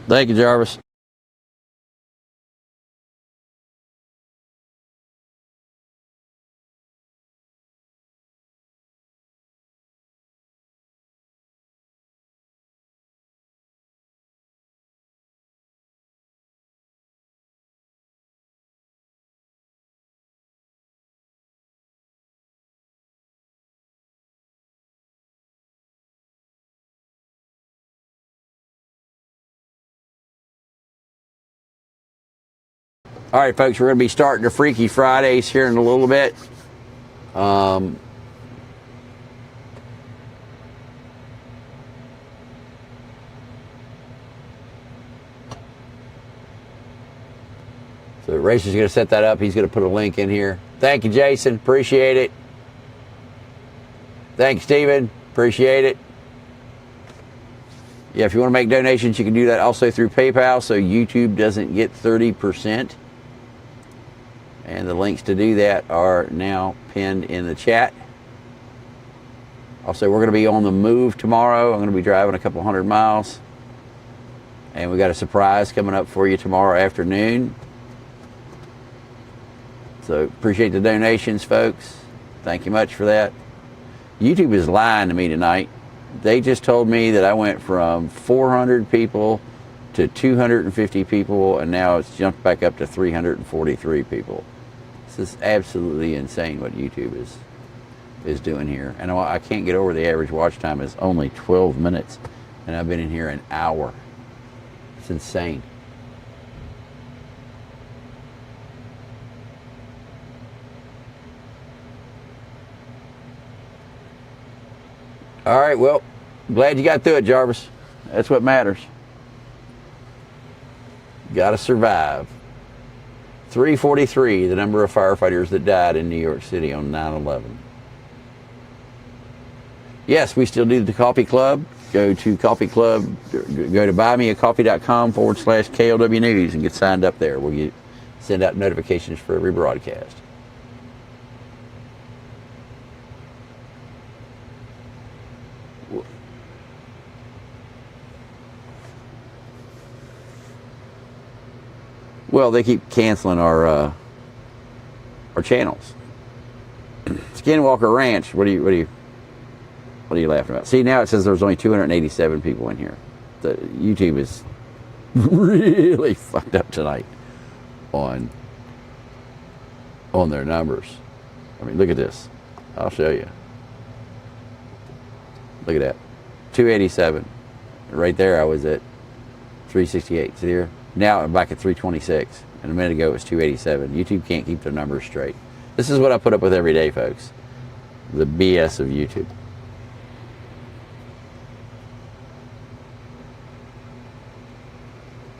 Thank you, Jarvis. All right, folks, we're going to be starting the Freaky Fridays here in a little bit. So Racer's going to set that up. He's going to put a link in here. Thank you, Jason. Appreciate it. Thanks, Steven. Appreciate it. Yeah, if you want to make donations, you can do that also through PayPal so YouTube doesn't get 30%. And the links to do that are now pinned in the chat. Also, we're going to be on the move tomorrow. I'm going to be driving a couple 100 miles. And we got a surprise coming up for you tomorrow afternoon. So appreciate the donations, folks. Thank you much for that. YouTube is lying to me tonight. They just told me that I went from 400 people to 250 people, and now it's jumped back up to 343 people. This is absolutely insane what YouTube is doing here. And I can't get over the average watch time is only 12 minutes, and I've been in here an hour. It's insane. All right, well, glad you got through it, Jarvis. That's what matters. Got to survive. 343, the number of firefighters that died in New York City on 9/11. Yes, we still do the Coffee Club. Go to Coffee Club, go to buymeacoffee.com/KLW News and get signed up there. We'll send out notifications for every broadcast. Well, they keep canceling our channels. Skinwalker Ranch. What are you laughing about? See, now it says there's only 287 people in here. The YouTube is really fucked up tonight on their numbers. I mean, look at this. I'll show you. Look at that. 287. Right there, I was at 368. See here? Now I'm back at 326, and a minute ago it was 287. YouTube can't keep their numbers straight. This is what I put up with every day, folks. The BS of YouTube.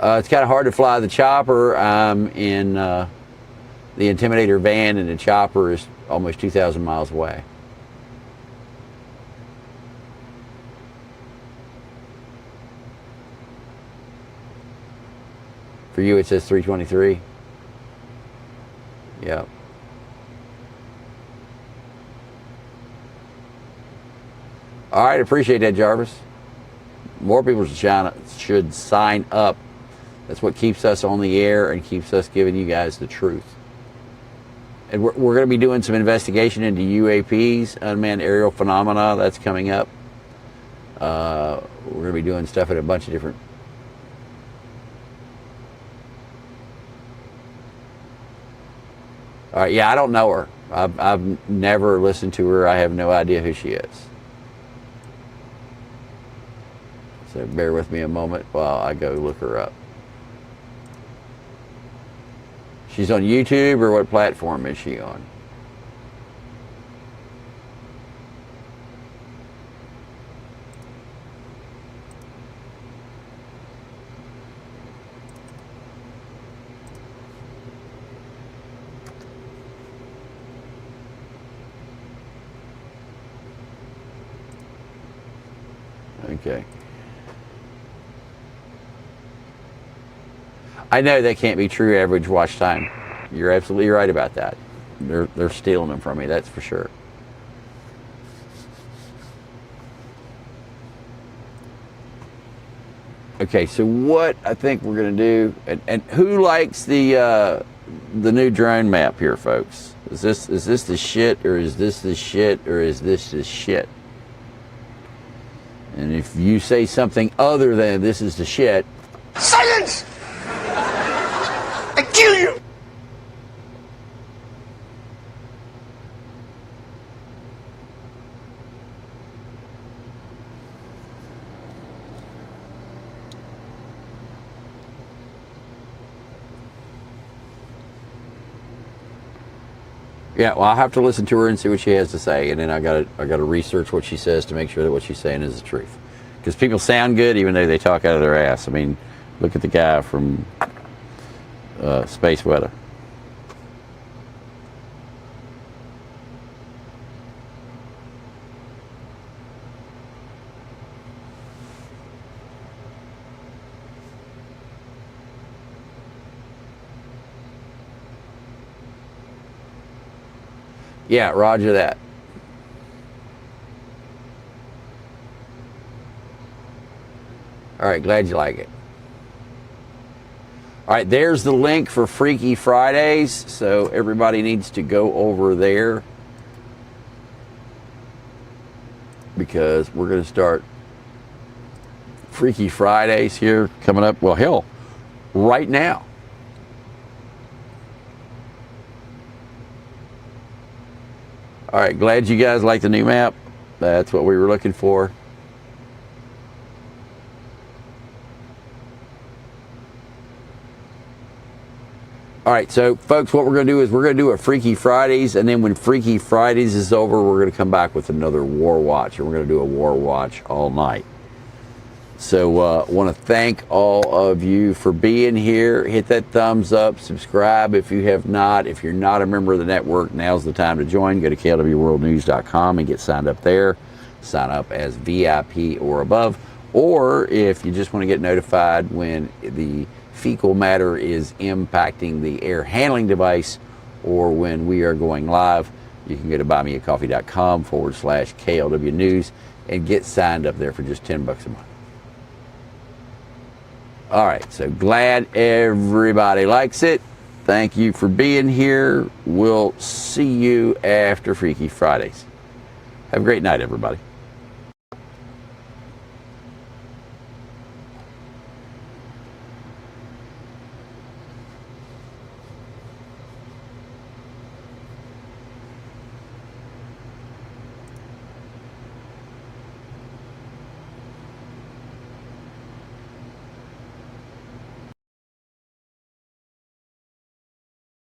It's kind of hard to fly the chopper. I'm in the Intimidator van, and the chopper is almost 2,000 miles away. For you, it says 323. Yep. All right, appreciate that, Jarvis. More people should sign up. That's what keeps us on the air and keeps us giving you guys the truth. And we're going to be doing some investigation into UAPs, unmanned aerial phenomena. That's coming up. We're going to be doing stuff at a bunch of different. All right, yeah, I don't know her. I've never listened to her. I have no idea who she is. So bear with me a moment while I go look her up. She's on YouTube, or what platform is she on? Okay. I know that can't be true average watch time. You're absolutely right about that. They're stealing them from me, that's for sure. Okay, so what I think we're going to do, and who likes the new drone map here, folks? Is this the shit, or is this the shit, or is this the shit? And if you say something other than this is the shit, Silence! I kill you! yeah, well, I'll have to listen to her and see what she has to say, and then I gotta research what she says to make sure that what she's saying is the truth. Because people sound good even though they talk out of their ass. I mean, look at the guy from Space Weather. Yeah, roger that. All right, glad you like it. All right, there's the link for Freaky Fridays, so everybody needs to go over there because we're going to start Freaky Fridays here coming up, well, hell, right now. All right, glad you guys like the new map. That's what we were looking for. All right, so folks, what we're going to do is we're going to do a Freaky Fridays, and then when Freaky Fridays is over, we're going to come back with another War Watch, and we're going to do a War Watch all night. So want to thank all of you for being here. Hit that thumbs up, subscribe if you have not. If you're not a member of the network, now's the time to join. Go to klwworldnews.com and get signed up there. Sign up as VIP or above. Or if you just want to get notified when the fecal matter is impacting the air handling device or when we are going live, you can go to buymeacoffee.com/KLW News and get signed up there for just $10 a month. All right, so glad everybody likes it. Thank you for being here. We'll see you after Freaky Fridays. Have a great night, everybody.